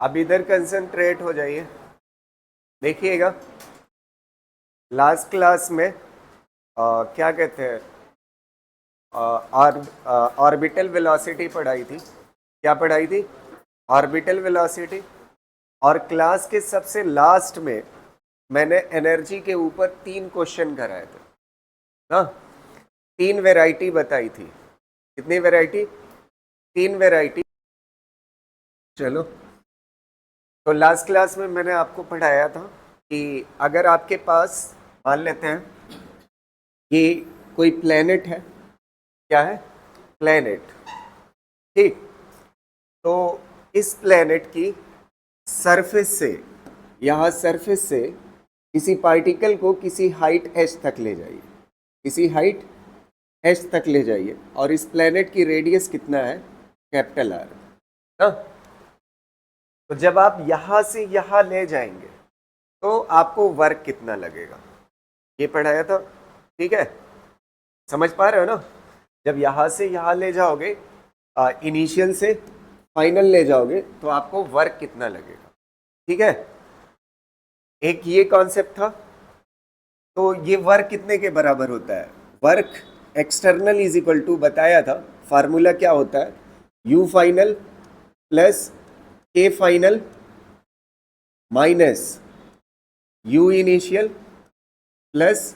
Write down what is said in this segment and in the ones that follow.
अब इधर कंसंट्रेट हो जाइए। देखिएगा लास्ट क्लास में क्या कहते हैं ऑर्बिटल वेलोसिटी पढ़ाई थी। क्या पढ़ाई थी? Orbital velocity. और क्लास के सबसे लास्ट में मैंने एनर्जी के ऊपर 3 क्वेश्चन कराए थे ना। 3 वैरायटी बताई थी। कितनी वैरायटी? 3 वैरायटी। चलो, तो लास्ट क्लास में मैंने आपको पढ़ाया था कि अगर आपके पास मान लेते हैं कि कोई प्लेनेट है। क्या है? प्लेनेट। ठीक, तो इस प्लेनेट की सरफेस से, यहाँ सरफेस से किसी पार्टिकल को किसी हाइट h तक ले जाइए। किसी हाइट h तक ले जाइए और इस प्लेनेट की रेडियस कितना है? कैपिटल R ना। तो जब आप यहां से यहां ले जाएंगे तो आपको वर्क कितना लगेगा, ये पढ़ाया था। ठीक है, समझ पा रहे हो ना? जब यहां से यहां ले जाओगे, इनिशियल से फाइनल ले जाओगे, तो आपको वर्क कितना लगेगा। ठीक है, एक ये कॉन्सेप्ट था। तो ये वर्क कितने के बराबर होता है? Work external is equal to, बताया था फार्मूला क्या होता है, U final plus K final minus U initial plus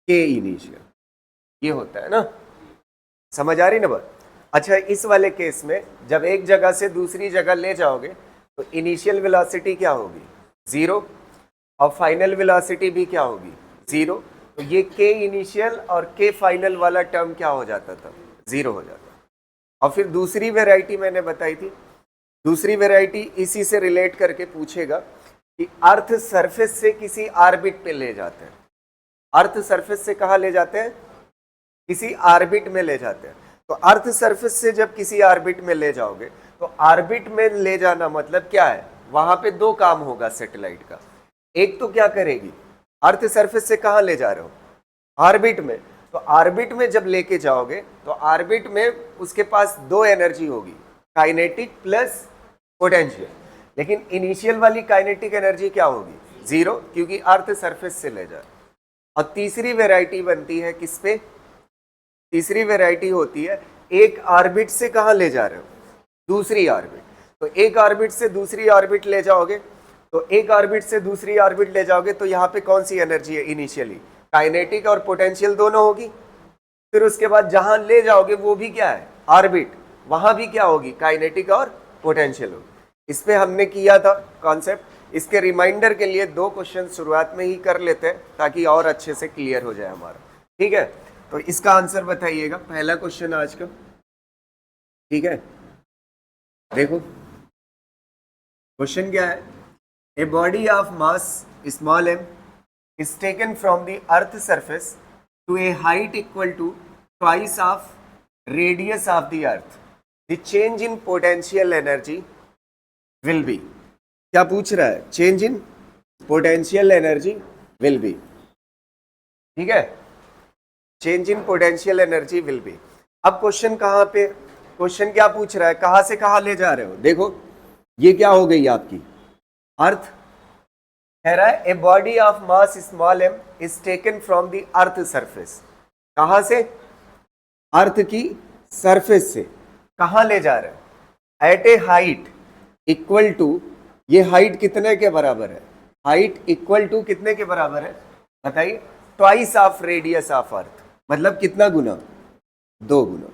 K initial, ये होता है ना। समझ आ रही ना बात? अच्छा, इस वाले केस में जब एक जगह से दूसरी जगह ले जाओगे तो इनिशियल वेलोसिटी क्या होगी? 0, और फाइनल वेलोसिटी भी क्या होगी? 0। तो ये के इनिशियल और के फाइनल वाला टर्म क्या हो जाता था? 0 हो जाता। और फिर दूसरी वेराइटी मैंने बताई थी। दूसरी वेराइटी इसी से रिलेट करके पूछेगा कि अर्थ सरफेस से किसी ऑर्बिट पे ले जाते हैं। अर्थ सरफेस से कहाँ ले जाते हैं? किसी ऑर्बिट में ले जाते हैं। तो अर्थ सरफेस से जब किसी ऑर्बिट में ले जाओगे तो ऑर्बिट में ले जाना मतलब क्या है? वहां पे 2 काम होगा सैटेलाइट का। एक तो क्या करेगी, अर्थ सरफेस से कहां ले जा रहे हो? ऑर्बिट में। तो ऑर्बिट में जब लेके जाओगे तो ऑर्बिट में उसके पास 2 एनर्जी होगी, काइनेटिक प्लस पोटेंशियल। लेकिन इनिशियल वाली काइनेटिक एनर्जी क्या होगी? 0, क्योंकि अर्थ सरफेस से ले जा रहे। और तीसरी वेराइटी बनती है किस पे? तीसरी वेराइटी होती है एक ऑर्बिट से कहां ले जा रहे हो? दूसरी ऑर्बिट। तो एक ऑर्बिट से दूसरी ऑर्बिट ले जाओगे, तो एक ऑर्बिट से दूसरी ऑर्बिट ले जाओगे तो यहाँ पे कौन सी एनर्जी है इनिशियली? काइनेटिक और पोटेंशियल दोनों होगी। फिर उसके बाद जहां ले जाओगे वो भी क्या है? ऑर्बिट। वहां भी क्या होगी? काइनेटिक और पोटेंशियल होगी। इस पे हमने किया था कॉन्सेप्ट। इसके रिमाइंडर के लिए 2 क्वेश्चन शुरुआत में ही कर लेते हैं ताकि और अच्छे से क्लियर हो जाए हमारा। ठीक है, तो इसका आंसर बताइएगा, पहला क्वेश्चन आज का। ठीक है, देखो क्वेश्चन क्या है। A body of mass small m is taken from the earth surface to a height equal to twice of radius of the earth. The change in potential energy will be, क्या पूछ रहा है? Change in potential energy will be. ठीक है, change in potential energy will be. अब question कहां पे, question क्या पूछ रहा है, कहां से कहां ले जा रहे हो? देखो ये क्या हो गई आपकी अर्थ। कह रहा है a body of mass small m is taken from the earth surface. कहां से? अर्थ की सरफेस से। कहां ले जा रहे हैं? At a height equal to, ये हाइट कितने के बराबर है? हाइट इक्वल टू कितने के बराबर है बताइए? Twice of radius of Earth. मतलब कितना गुना? 2 गुना।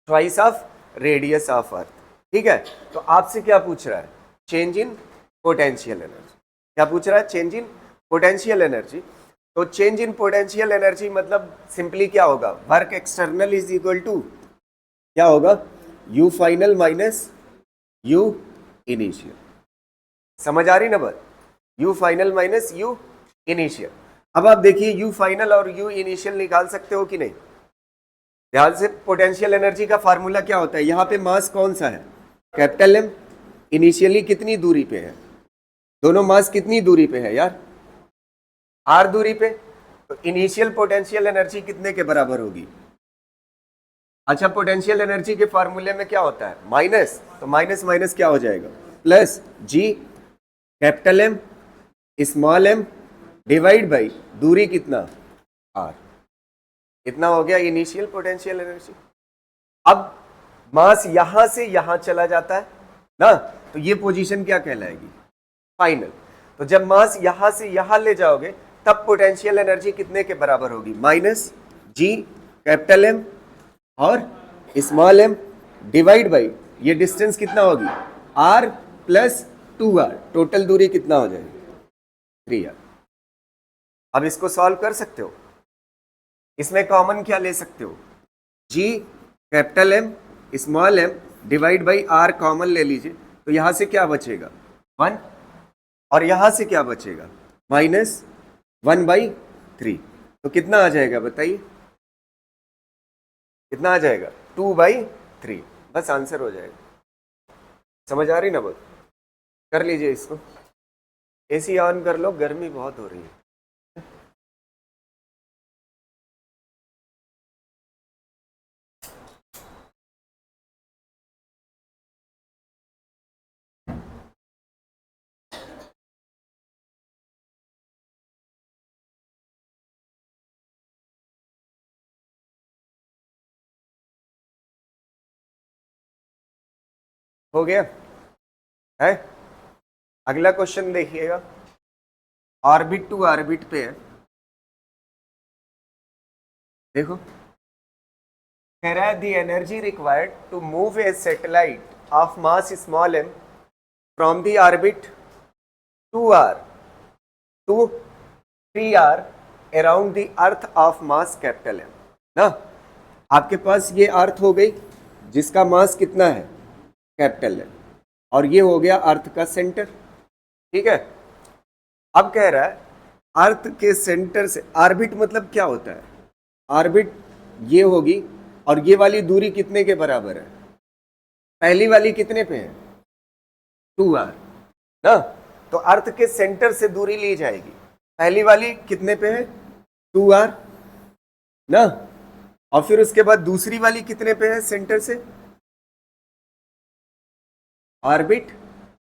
Twice of radius of Earth. ठीक है, तो आपसे क्या पूछ रहा है? Change in potential energy. क्या पूछ रहा है? Change in potential energy. तो चेंज इन पोटेंशियल एनर्जी मतलब सिंपली क्या होगा? Work external is equal to क्या होगा? U final minus U initial. समझ आ रही ना बात? U final minus U initial. अब आप देखिए यू फाइनल और यू इनिशियल निकाल सकते हो कि नहीं? ध्यान से, पोटेंशियल एनर्जी का फार्मूला क्या होता है? यहाँ पे मास कौन सा है? Capital M. इनिशियली कितनी दूरी पे है? दोनों मास कितनी दूरी पे है यार? आर दूरी पे। तो इनिशियल पोटेंशियल एनर्जी कितने के बराबर होगी? अच्छा, पोटेंशियल एनर्जी के फार्मूले में क्या होता है? माइनस। तो माइनस माइनस क्या हो जाएगा? Plus G capital M small M divide by दूरी कितना आर, इतना हो गया इनिशियल पोटेंशियल एनर्जी। अब मास यहां से यहां चला जाता है ना, तो ये पोजीशन क्या कहलाएगी, फाइनल। तो जब मास यहां से यहां ले जाओगे तब पोटेंशियल एनर्जी कितने के बराबर होगी, माइनस जी कैपिटल एम और स्मॉल एम डिवाइड बाई ये डिस्टेंस कितना होगी आर प्लस 2r, टोटल दूरी कितना हो जाएगी 3r। अब इसको सॉल्व कर सकते हो, इसमें कॉमन क्या ले सकते हो, G capital M small M divide by r common ले लीजिए, तो यहां से क्या बचेगा 1 और यहां से क्या बचेगा माइनस 1/3, तो कितना आ जाएगा बताइए, कितना आ जाएगा 2/3, बस आंसर हो जाएगा। समझ आ रही ना, बहुत कर लीजिए इसको, एसी ऑन कर लो, गर्मी बहुत हो रही है। हो गया है, अगला क्वेश्चन देखिएगा, ऑर्बिट टू ऑर्बिट पे है, देखो कह रहा है the energy required to move a satellite of mass small M from the orbit 2r to 3r around the earth of mass capital M ना। आपके पास ये अर्थ हो गई जिसका मास कितना है कैपिटल एम, और ये हो गया अर्थ का सेंटर, ठीक है। अब कह रहा है अर्थ के सेंटर से, ऑर्बिट मतलब क्या होता है, ऑर्बिट ये होगी और ये वाली दूरी कितने के बराबर है, पहली वाली कितने पे है 2r ना, तो अर्थ के सेंटर से दूरी ली जाएगी, पहली वाली कितने पे है 2r ना, और फिर उसके बाद दूसरी वाली कितने पे है सेंटर से, ऑर्बिट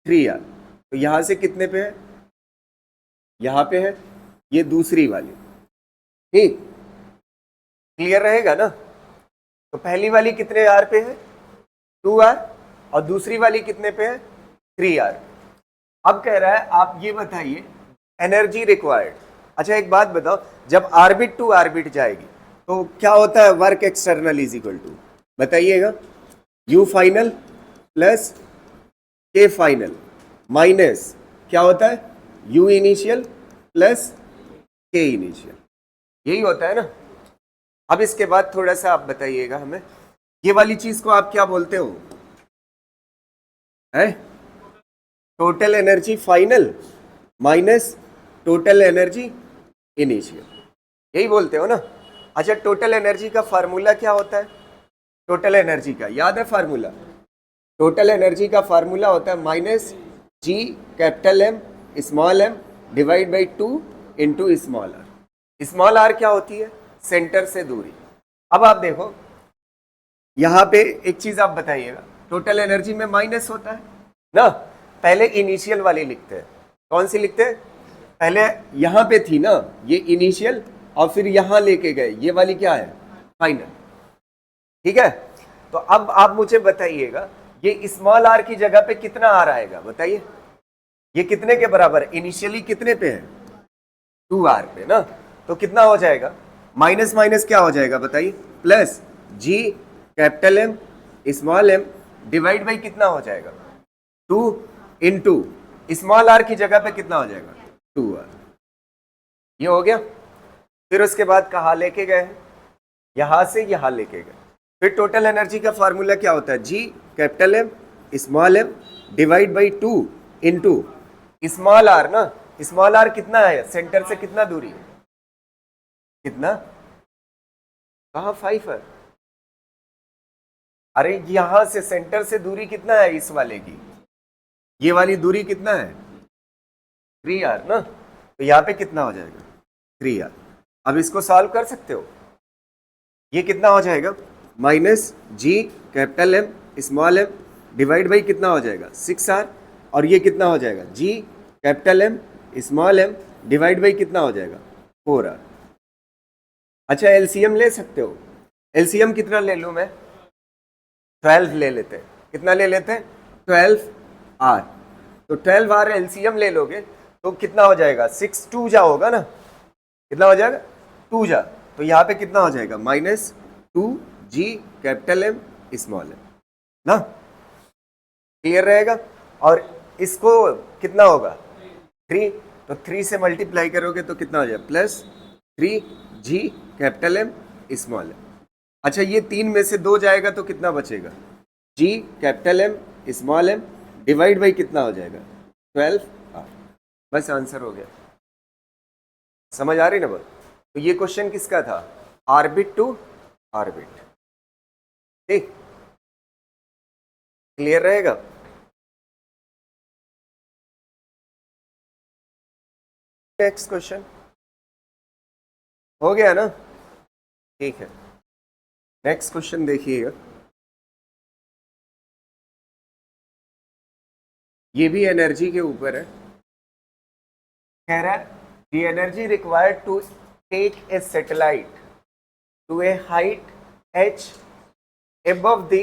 3r, तो यहां से कितने पे है, यहां पे है ये दूसरी वाली, ठीक क्लियर रहेगा ना। तो पहली वाली कितने आर पे है 2r और दूसरी वाली कितने पे है 3r। अब कह रहा है आप ये बताइए एनर्जी रिक्वायर्ड। अच्छा एक बात बताओ, जब ऑर्बिट टू ऑर्बिट जाएगी तो क्या होता है work external is equal to, बताइएगा u final plus k final minus क्या होता है u initial plus k initial, यही होता है ना। अब इसके बाद थोड़ा सा आप बताइएगा हमें, ये वाली चीज को आप क्या बोलते हो, है total energy final minus total energy initial, यही बोलते हो ना। अच्छा टोटल एनर्जी का फार्मूला क्या होता है, टोटल एनर्जी का याद है फार्मूला, टोटल एनर्जी का फार्मूला होता है minus G capital M small M divide by 2 into small R. Small R क्या होती है, सेंटर से दूरी। अब आप देखो यहां पे एक चीज आप बताइएगा, टोटल एनर्जी में माइनस होता है ना, पहले इनिशियल वाली लिखते हैं, कौन सी लिखते हैं, पहले यहां पे थी ना ये इनिशियल और फिर यहां लेके गए, ये वाली क्या है फाइनल, ठीक है। तो अब आप मुझे बताइएगा ये स्मॉल आर की जगह पे कितना आर आएगा बताइए, ये कितने के बराबर, इनिशियली कितने पे है 2r पे ना, तो कितना हो जाएगा माइनस माइनस क्या हो जाएगा बताइए, plus G capital M small M divide by कितना हो जाएगा 2 इंटू स्मॉल आर की जगह पे कितना हो जाएगा 2r, ये हो गया। फिर उसके बाद कहाँ लेके गए, यहां से यहां लेके गए, फिर टोटल एनर्जी का फार्मूला क्या होता है, G capital M small M divide by 2 into small r ना, स्मॉल आर कितना है सेंटर से कितना दूरी है, कितना, कहा 5 है, अरे यहां से सेंटर से दूरी कितना है इस वाले की, ये वाली दूरी कितना है 3r ना, तो यहाँ पे कितना हो जाएगा 3r। अब इसको सॉल्व कर सकते हो, ये कितना हो जाएगा minus G capital M small M divide by कितना हो जाएगा 6r और ये कितना हो जाएगा, G capital M small M divide by कितना हो जाएगा, 4r। अच्छा एलसीएम ले सकते हो, एलसीएम कितना ले लूँ मैं, 12 ले लेते हैं, कितना ले लेते हैं, 12r। तो 12r एलसीएम ले लोगे तो कितना हो जाएगा, 6 2 जा होगा ना, कितना हो जाएगा 2 जा, तो यहाँ पे कितना हो जाएगा -2g capital M small M ना, क्लियर रहेगा। और इसको कितना होगा 3, तो 3 से मल्टीप्लाई करोगे तो कितना हो जाएगा +3g capital M small M. अच्छा ये 3 में से 2 जाएगा तो कितना बचेगा, g capital M small M divide by कितना हो जाएगा 12r। बस आंसर हो गया, समझ आ रही ना बात। तो ये क्वेश्चन किसका था, ऑर्बिट टू ऑर्बिट, ठीक, क्लियर रहेगा। नेक्स्ट क्वेश्चन हो गया ना, ठीक है। नेक्स्ट क्वेश्चन देखिएगा, ये भी एनर्जी के ऊपर है। कह रहा है the energy required to take a satellite to a height h above the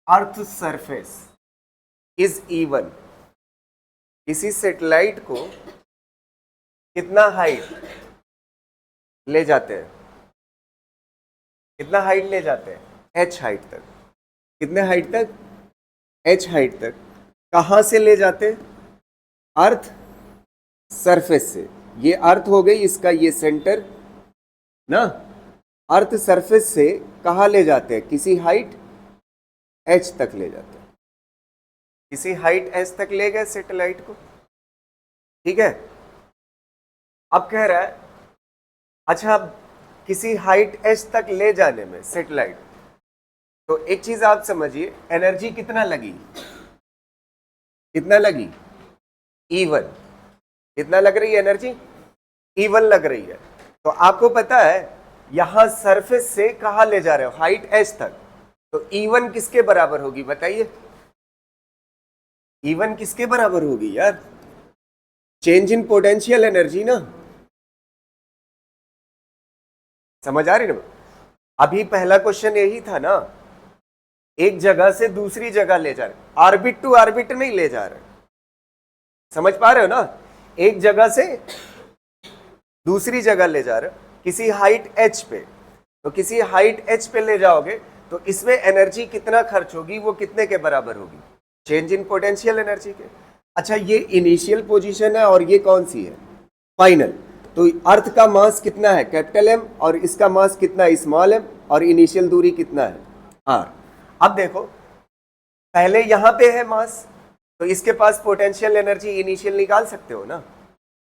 earth surface is given. किसी सैटेलाइट को कितना हाइट ले जाते हैं, कितना हाइट ले जाते हैं, h हाइट तक, कितने हाइट तक, h हाइट तक। कहाँ से ले जाते हैं, अर्थ सरफेस से, ये अर्थ हो गई, इसका ये सेंटर ना, अर्थ सरफेस से कहाँ ले जाते हैं, किसी हाइट h तक ले जाते हैं, किसी हाइट h तक ले गए सैटेलाइट को, ठीक है। अब कह रहा है अच्छा किसी हाइट h तक ले जाने में सैटेलाइट, तो एक चीज आप समझिए, एनर्जी कितना लगी, कितना लगी, E1, कितना लग रही है एनर्जी, E1 लग रही है। तो आपको पता है यहां सरफेस से कहां ले जा रहे हो, हाइट h तक, तो E1 किसके बराबर होगी बताइए, E1 किसके बराबर होगी यार, चेंज इन पोटेंशियल एनर्जी ना, समझ आ रही ना। अभी पहला क्वेश्चन यही था ना, एक जगह से दूसरी जगह ले जा रहे, ऑर्बिट टू ऑर्बिट नहीं ले जा रहे, समझ पा रहे हो ना, एक जगह से दूसरी जगह ले जा रहे हो किसी हाइट h पे, तो किसी हाइट h पे ले जाओगे तो इसमें एनर्जी कितना खर्च होगी, वो कितने के बराबर होगी, चेंज इन पोटेंशियल एनर्जी के। अच्छा ये इनिशियल पोजीशन है और ये कौन सी है, फाइनल। तो अर्थ का मास कितना है, कैपिटल एम, और इसका मास कितना है, स्मॉल एम, और इनिशियल दूरी कितना है, r। अब देखो पहले यहां पे है मास, तो इसके पास पोटेंशियल एनर्जी इनिशियल निकाल सकते हो ना,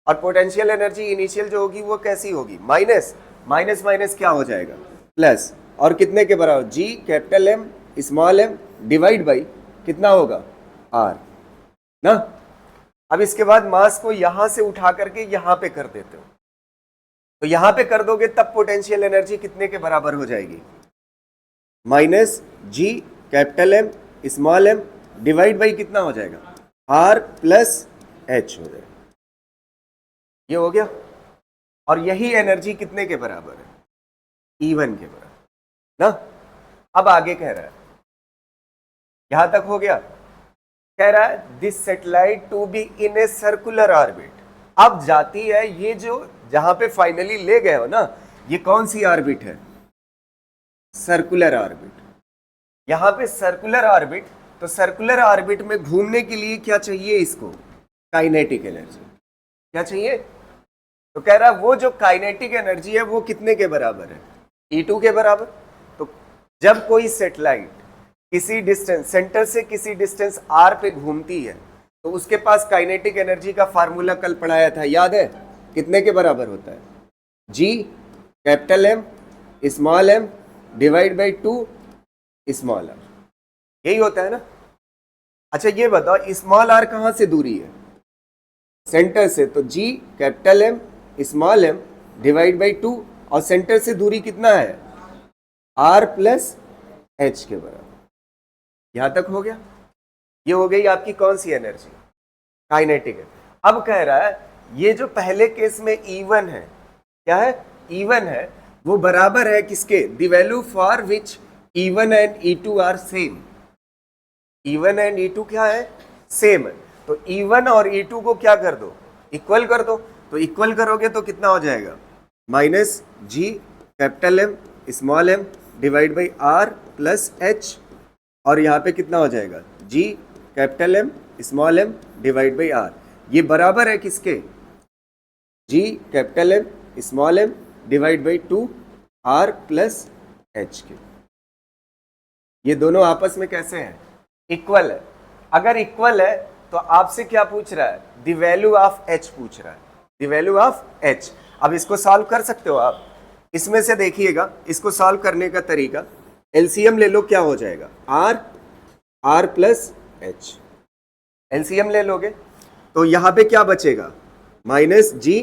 और पोटेंशियल एनर्जी इनिशियल जो होगी वो कैसी होगी, माइनस माइनस माइनस क्या हो जाएगा, प्लस, और कितने के बराबर, g capital M small M divide by कितना होगा, r ना। अब इसके बाद मास को यहां से उठा करके यहां पे कर देते हो, तो यहां पे कर दोगे तब पोटेंशियल एनर्जी कितने के बराबर हो जाएगी, -g capital M small M divide by कितना हो जाएगा, r प्लस h हो जाएगा, ये हो गया। और यही एनर्जी कितने के बराबर है, E1 के बराबर ना। अब आगे कह रहा है, यहां तक हो गया, कह रहा है this satellite to be in a circular orbit. अब जाती है ये जो जहां पे फाइनली ले गए हो ना, ये कौन सी ऑर्बिट है, सर्कुलर ऑर्बिट। यहां पे सर्कुलर ऑर्बिट, तो सर्कुलर ऑर्बिट में घूमने के लिए क्या चाहिए इसको, काइनेटिक एनर्जी, क्या चाहिए, तो कह रहा है वो जो काइनेटिक एनर्जी है वो कितने के बराबर है, E2 के बराबर। तो जब कोई सैटेलाइट किसी डिस्टेंस, सेंटर से किसी डिस्टेंस r पे घूमती है, तो उसके पास काइनेटिक एनर्जी का फार्मूला कल पढ़ाया था, याद है, कितने के बराबर होता है, g capital M small M divide by 2 small r, यही होता है ना। अच्छा ये बताओ स्मॉल r कहां से दूरी है, सेंटर से, तो g capital M small M divide by 2, और सेंटर से दूरी कितना है, r प्लस h के बराबर। यहां तक हो गया, ये हो गई आपकी कौन सी एनर्जी, काइनेटिक है। अब कह रहा है ये जो पहले केस में E1 है, क्या है, E1 है, वो बराबर है किसके, the value for which E1 and E2 are same. E1 and E2 क्या है, सेम है। तो E1 और E2 को क्या कर दो, इक्वल कर दो। तो इक्वल करोगे तो कितना हो जाएगा, minus G capital M small M divide by r plus h, और यहाँ पे कितना हो जाएगा, G capital M small M divide by r. ये बराबर है किसके, G capital M small M divide by 2 r plus h के। ये दोनों आपस में कैसे हैं, इक्वल है। अगर इक्वल है तो आपसे क्या पूछ रहा है, द वैल्यू ऑफ एच पूछ रहा है, द वैल्यू ऑफ एच। अब इसको सॉल्व कर सकते हो आप, इसमें से देखिएगा इसको सॉल्व करने का तरीका, एलसीएम ले लो, क्या हो जाएगा, आर प्लस एच। एलसीएम ले लोगे तो यहाँ पे क्या बचेगा, minus G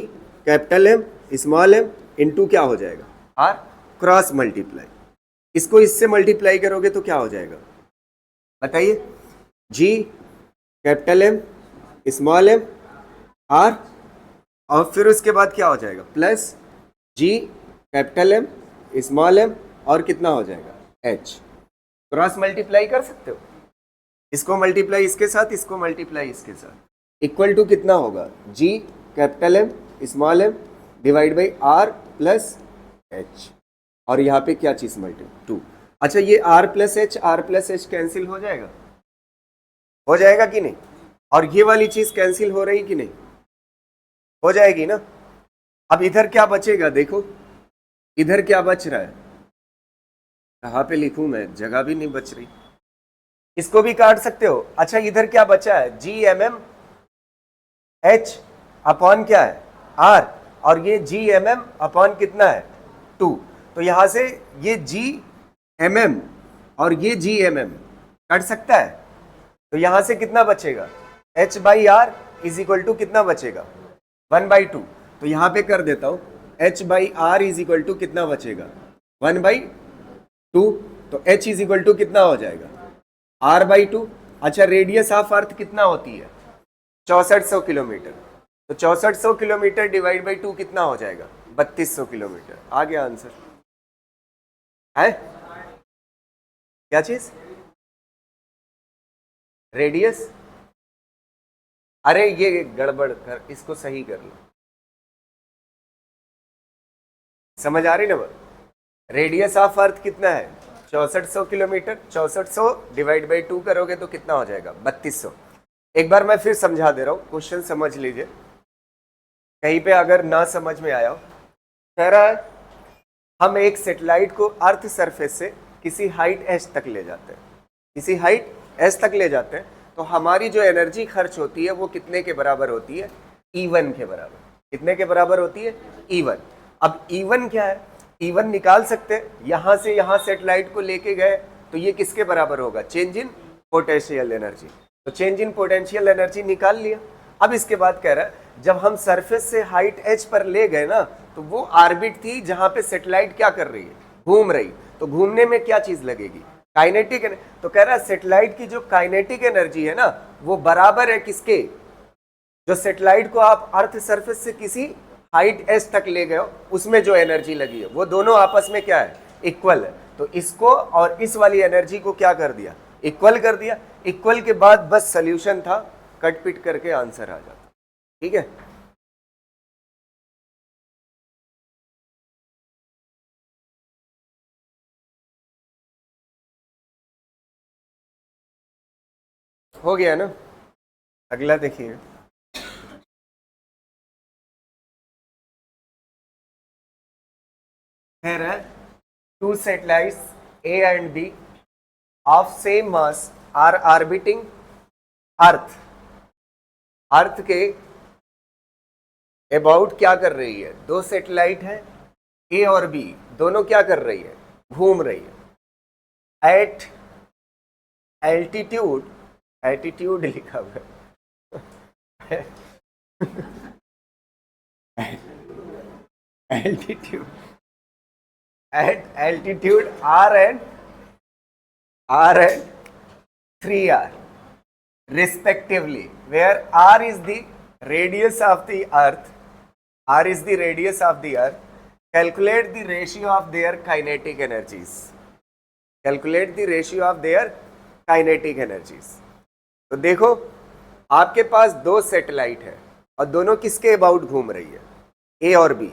capital M small m into क्या हो जाएगा, आर क्रॉस मल्टीप्लाई। इसको इससे मल्टीप्लाई करोगे तो क्या हो जाएगा, बताइए, G capital M small m r, और फिर उसके बाद क्या हो जाएगा, plus G capital M small m और कितना हो जाएगा, एच। क्रॉस मल्टीप्लाई कर सकते हो, इसको मल्टीप्लाई इसके साथ, इसको मल्टीप्लाई इसके साथ, इक्वल टू कितना होगा, G capital M small M divide by r plus h, और यहाँ पे क्या चीज मल्टीप्लाई 2। अच्छा ये आर प्लस एच कैंसिल हो जाएगा कि नहीं, और ये वाली चीज कैंसिल हो रही कि नहीं, हो जाएगी ना। अब इधर क्या बचेगा, देखो इधर क्या बच रहा है, कहाँ पे लिखूं मैं, जगह भी नहीं बच रही, इसको भी काट सकते हो। अच्छा इधर क्या बचा है, G M M H upon क्या है, आर, और ये जी एम एम अपॉन कितना है, 2। तो यहां से ये जी एम एम और ये जी एम एम कट सकता है, तो यहां से कितना बचेगा, H by R is equal to कितना बचेगा, 1/2। तो यहां पे कर देता हूं, H by R is equal to कितना बचेगा, 1/2। तो एच इज इक्वल टू कितना हो जाएगा, r/2। अच्छा रेडियस ऑफ अर्थ कितना होती है, 6400 किलोमीटर। तो 6400 किलोमीटर डिवाइड बाई 2 कितना हो जाएगा, 3200 किलोमीटर। आ गया आंसर है, क्या चीज, रेडियस, अरे ये गड़बड़ कर, इसको सही कर लो, समझ आ रही ना बात। रेडियस ऑफ अर्थ कितना है, 6400 किलोमीटर, 6400 डिवाइड बाई 2 करोगे तो कितना हो जाएगा, 3200। एक बार मैं फिर समझा दे रहा हूं, क्वेश्चन समझ लीजिए, कहीं पे अगर ना समझ में आया हो। कह रहा है हम एक सैटेलाइट को अर्थ सरफेस से किसी हाइट एस तक ले जाते हैं, किसी हाइट एस तक ले जाते हैं, तो हमारी जो एनर्जी खर्च होती है वो कितने के बराबर होती है, E1 के बराबर। कितने के बराबर होती है, E1। अब E1 क्या है, E1 निकाल सकते हैं, यहां से यहां सैटेलाइट को लेके गए तो ये किसके बराबर होगा, चेंज इन पोटेंशियल एनर्जी। तो चेंज इन पोटेंशियल एनर्जी निकाल लिया। अब इसके बाद कह रहा है जब हम सरफेस से हाइट एच पर ले गए ना, तो वो ऑर्बिट थी जहां पे सैटेलाइट क्या कर रही है, घूम रही। तो घूमने में क्या चीज लगेगी, काइनेटिक। तो कह रहा है सैटेलाइट की जो काइनेटिक एनर्जी है ना, वो बराबर है किसके, जो सैटेलाइट को आप अर्थ सरफेस से किसी हाइट एस तक ले गए हो उसमें जो एनर्जी लगी है, वो दोनों आपस में क्या है, इक्वल है। तो इसको और इस वाली एनर्जी को क्या कर दिया, इक्वल कर दिया। इक्वल के बाद बस सॉल्यूशन था, कट पिट करके आंसर आ जाता। ठीक है, हो गया ना। अगला देखिए, here है two satellites A and B of same mass are orbiting Earth। अर्थ के अबाउट क्या कर रही है, दो सैटेलाइट है ए और बी, दोनों क्या कर रही है, घूम रही है एट एल्टीट्यूड, एल्टीट्यूड लिखा हुआ है altitude, at altitude R and 3R। respectively, where r is the radius of the earth, r is the radius of the earth. Calculate the ratio of their kinetic energies. Calculate the ratio of their kinetic energies. तो देखो आपके पास दो satellite है और दोनों किसके about घूम रही है, ए और बी,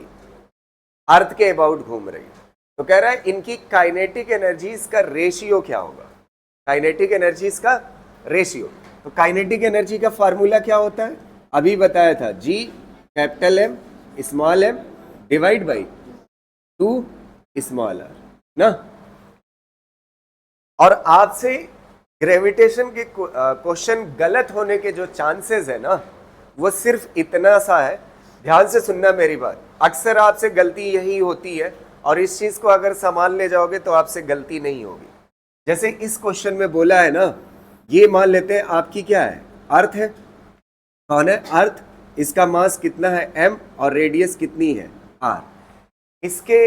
अर्थ के अबाउट घूम रही है। तो कह रहा है इनकी काइनेटिक एनर्जीज का रेशियो क्या होगा, काइनेटिक एनर्जीज का रेशियो। तो काइनेटिक एनर्जी का फार्मूला क्या होता है, अभी बताया था, G capital M small M divide by 2 small r ना। और आपसे ग्रेविटेशन के क्वेश्चन गलत होने के जो चांसेस है ना, वो सिर्फ इतना सा है, ध्यान से सुनना मेरी बात। अक्सर आपसे गलती यही होती है और इस चीज को अगर संभाल ले जाओगे तो आपसे गलती नहीं होगी। जैसे इस क्वेश्चन में बोला है ना, ये मान लेते हैं आपकी क्या है, अर्थ है, कौन है, अर्थ। इसका मास कितना है m और रेडियस कितनी है r। इसके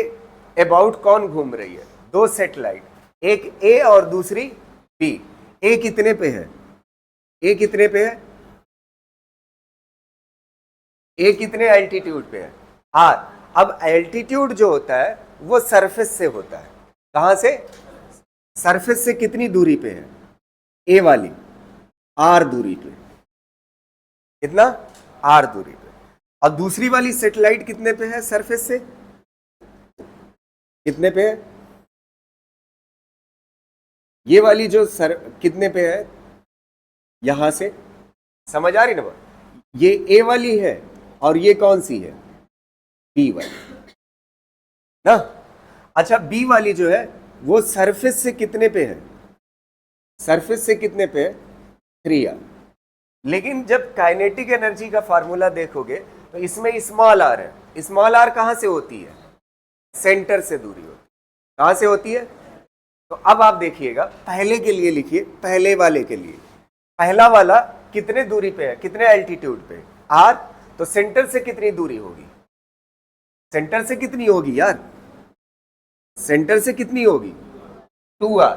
अबाउट कौन घूम रही है, दो सैटेलाइट, एक a और दूसरी b। a कितने पे है, a कितने पे है, a कितने एल्टीट्यूड पे है, r। अब एल्टीट्यूड जो होता है वो सरफेस से होता है, कहां से, सरफेस से कितनी दूरी पे है, a वाली r दूरी पे, कितना, r दूरी पे। और दूसरी वाली सैटेलाइट कितने पे है, सरफेस से कितने पे है, ये वाली जो कितने पे है, यहां से, समझ आ रही ना बात, ये ए वाली है और ये कौन सी है, बी वाली ना। अच्छा बी वाली जो है वो सरफेस से कितने पे है, सरफेस से कितने पे है, 3r। लेकिन जब काइनेटिक एनर्जी का फार्मूला देखोगे तो इसमें स्मॉल आर है, स्मॉल आर कहां से होती है, सेंटर से दूरी होती है, कहां से होती है। तो अब आप देखिएगा, पहले के लिए लिखिए, पहले वाले के लिए, पहला वाला कितने दूरी पे है, कितने एल्टीट्यूड पे, r। तो सेंटर से कितनी दूरी होगी, सेंटर से कितनी होगी यार, सेंटर से कितनी होगी, 2r।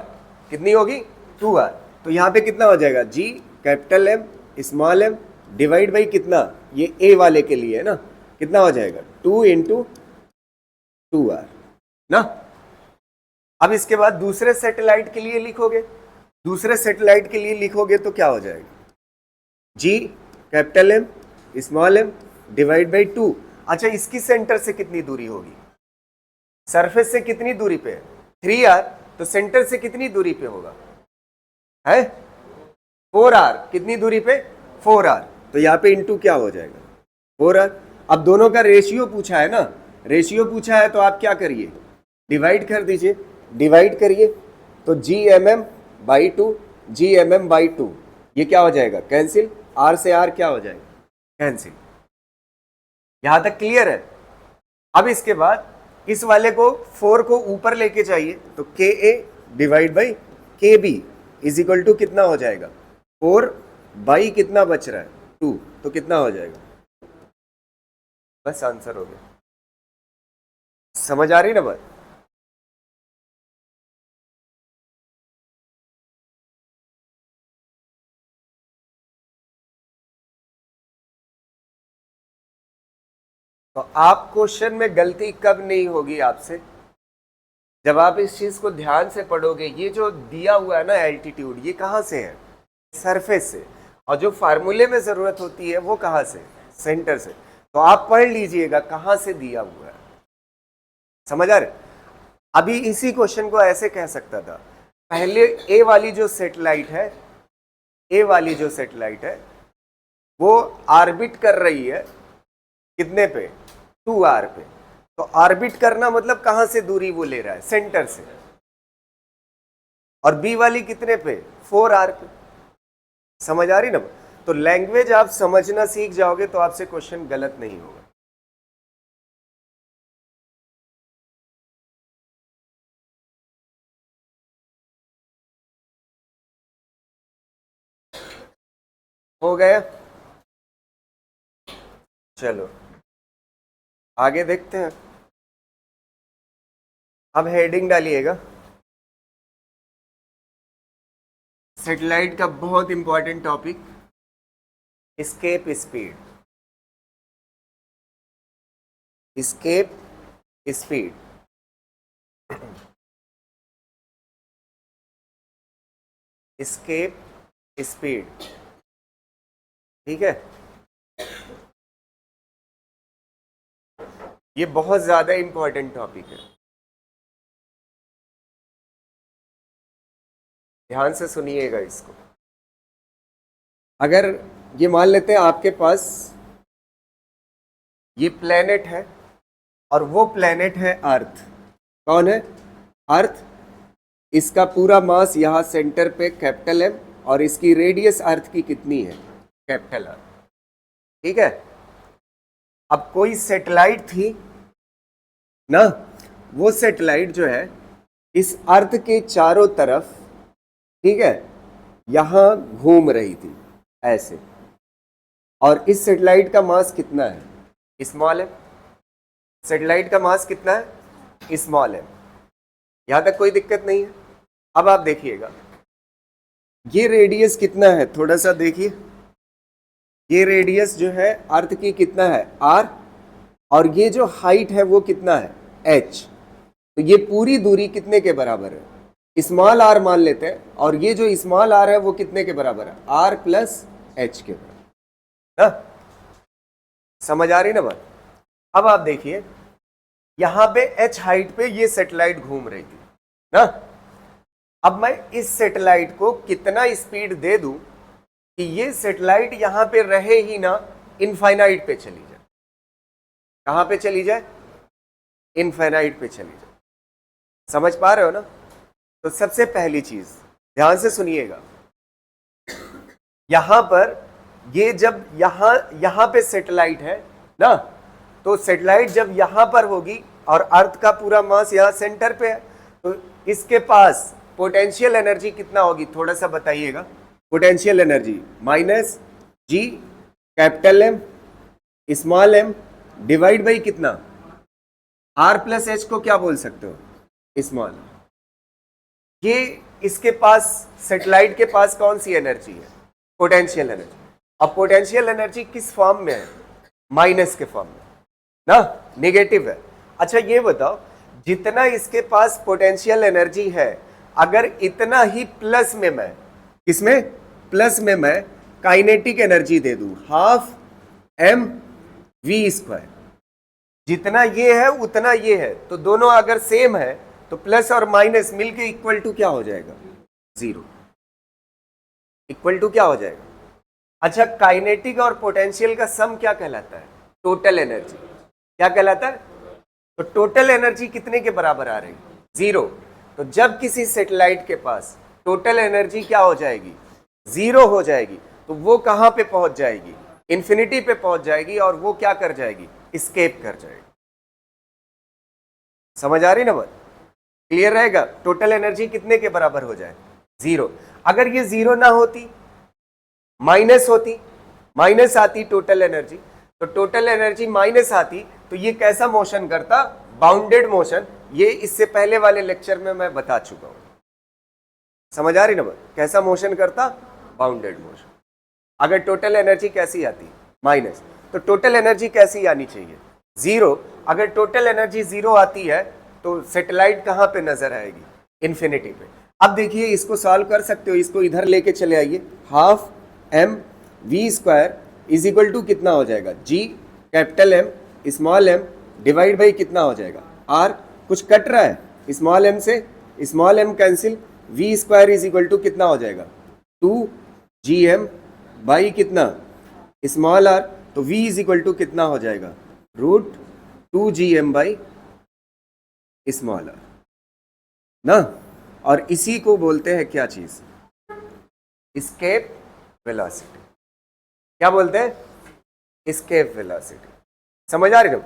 कितनी होगी, 2r। तो यहां पे कितना हो जाएगा, g capital M small M divide by कितना, ये a वाले के लिए है ना, कितना हो जाएगा, 2 इंटू 2r ना। अब इसके बाद दूसरे सैटेलाइट के लिए लिखोगे, दूसरे सैटेलाइट के लिए लिखोगे तो क्या हो जाएगा, g capital M small M divide by 2। अच्छा इसकी सेंटर से कितनी दूरी होगी, सरफेस से कितनी दूरी पे है, 3r। तो सेंटर से कितनी दूरी पे होगा, है 4r। कितनी दूरी पे, 4r। तो यहाँ पे इंटू क्या हो जाएगा, 4r। अब दोनों का रेशियो पूछा है ना, रेशियो पूछा है तो आप क्या करिए, डिवाइड कर दीजिए, डिवाइड करिए। तो gmm बाई 2, gmm बाई 2, ये क्या हो जाएगा, कैंसिल, r से r क्या हो जाएगा, कैंसिल। यहां तक क्लियर है। अब इसके बाद इस वाले को 4 को ऊपर लेके जाइए, तो ka divide by kb is equal to कितना हो जाएगा, 4 बाई कितना बच रहा है, 2। तो कितना हो जाएगा, बस आंसर हो गया। समझ आ रही ना बात। तो आप क्वेश्चन में गलती कब नहीं होगी आपसे, जब आप इस चीज को ध्यान से पढ़ोगे। ये जो दिया हुआ है ना एल्टीट्यूड, ये कहां से है, सरफेस से। और जो फार्मूले में जरूरत होती है वो कहां से, सेंटर से। तो आप पढ़ लीजिएगा कहां से दिया हुआ है, समझ आ रहे। अभी इसी क्वेश्चन को ऐसे कह सकता था, पहले ए वाली जो सैटेलाइट है, ए वाली जो सैटेलाइट है वो ऑर्बिट कर रही है कितने पे, 2r पे। तो ऑर्बिट करना मतलब कहां से दूरी वो ले रहा है, सेंटर से। और बी वाली कितने पे, 4r पे। समझ आ रही ना। तो लैंग्वेज आप समझना सीख जाओगे तो आपसे क्वेश्चन गलत नहीं होगा। हो गया, चलो आगे देखते हैं। अब हेडिंग डालिएगा, सेटेलाइट का बहुत important topic, escape speed. Escape speed, escape speed, ठीक है। ये बहुत ज्यादा इंपॉर्टेंट टॉपिक है, ध्यान से सुनिएगा इसको। अगर ये मान लेते हैं आपके पास ये प्लेनेट है और वो प्लेनेट है अर्थ। कौन है? अर्थ। इसका पूरा मास यहां सेंटर पे कैपिटल एम और इसकी रेडियस अर्थ की कितनी है? कैपिटल आर, ठीक है। अब कोई सैटेलाइट थी ना, वो सैटेलाइट जो है इस अर्थ के चारों तरफ, ठीक है, यहां घूम रही थी ऐसे। और इस सैटेलाइट का मास कितना है? Small M. सैटेलाइट का मास कितना है? Small M. यहां तक कोई दिक्कत नहीं है। अब आप देखिएगा ये रेडियस कितना है, थोड़ा सा देखिए। ये रेडियस जो है अर्थ की कितना है? आर। और ये जो हाइट है वो कितना है? एच। तो ये पूरी दूरी कितने के बराबर है? स्मॉल आर मान लेते हैं, और ये जो स्मॉल आर है वो कितने के बराबर है? आर प्लस एच के बराबर ना। समझ आ रही ना बात? अब आप देखिए यहां पे एच हाइट पे ये सैटेलाइट घूम रही थी ना। अब मैं इस सैटेलाइट को कितना स्पीड दे दूं कि ये सैटेलाइट यहां पे रहे ही ना, इनफाइनाइट पे चली जाए। कहां पे चली जाए? इनफाइनाइट पे चली जाए। समझ पा रहे हो ना? तो सबसे पहली चीज ध्यान से सुनिएगा, यहां पर ये जब यहां पे सैटेलाइट है ना, तो सैटेलाइट जब यहां पर होगी और अर्थ का पूरा मास यहां सेंटर पे है, तो इसके पास पोटेंशियल एनर्जी कितना होगी? थोड़ा सा बताइएगा। Potential energy minus G capital M small M divide by कितना? आर प्लस एच को क्या बोल सकते हो? स्मॉल। ये इसके पास, सैटेलाइट के पास कौन सी एनर्जी है? Potential energy. अब पोटेंशियल एनर्जी किस फॉर्म में है? माइनस के फॉर्म में ना, नेगेटिव है। अच्छा ये बताओ, जितना इसके पास पोटेंशियल एनर्जी है, अगर इतना ही प्लस में मैं, किसमें? प्लस में मैं काइनेटिक एनर्जी दे दूं, हाफ एम वी स्क्वायर। जितना ये है उतना ये है, तो दोनों अगर सेम है तो प्लस और माइनस मिलके इक्वल टू क्या हो जाएगा? जीरो। इक्वल टू क्या हो जाएगा? अच्छा, काइनेटिक और पोटेंशियल का सम क्या कहलाता है? Total energy. क्या कहलाता है? तो टोटल एनर्जी कितने के बराबर आ रही? जीरो। तो जब किसी सैटेलाइट के पास टोटल एनर्जी क्या हो जाएगी? जीरो हो जाएगी, तो वो कहां पे पहुंच जाएगी? इंफिनिटी पे पहुंच जाएगी, और वो क्या कर जाएगी? एस्केप कर जाएगी। समझ आ रही ना बात? क्लियर रहेगा? टोटल एनर्जी कितने के बराबर हो जाए? जीरो। अगर ये जीरो ना होती, माइनस होती, माइनस आती टोटल एनर्जी, तो टोटल एनर्जी माइनस आती, तो ये कैसा मोशन करता? Bounded motion. ये इससे पहले वाले लेक्चर में मैं बता चुका हूं। समझ आ रही ना बात? कैसा मोशन करता? Bounded motion. अगर टोटल एनर्जी कैसी आती? माइनस। तो टोटल एनर्जी कैसी आनी चाहिए? जीरो। अगर टोटल एनर्जी जीरो आती है तो सैटेलाइट कहां पे नजर आएगी? इन्फिनिटी पे। अब देखिए इसको सॉल्व कर सकते हो, इसको इधर लेके चले आइए। Half m we square is equal to कितना हो जाएगा? G capital M small M divide by कितना हो जाएगा? आर। कुछ कट रहा है स्मॉल एम से, small m cancel, v square is equal to कितना हो जाएगा? 2gm बाई कितना? Small r. तो v इज इक्वल टू कितना हो जाएगा? √2gm बाई स्मॉल आर ना। और इसी को बोलते हैं क्या चीज? Escape velocity. क्या बोलते हैं? Escape velocity. समझ आ रही हो?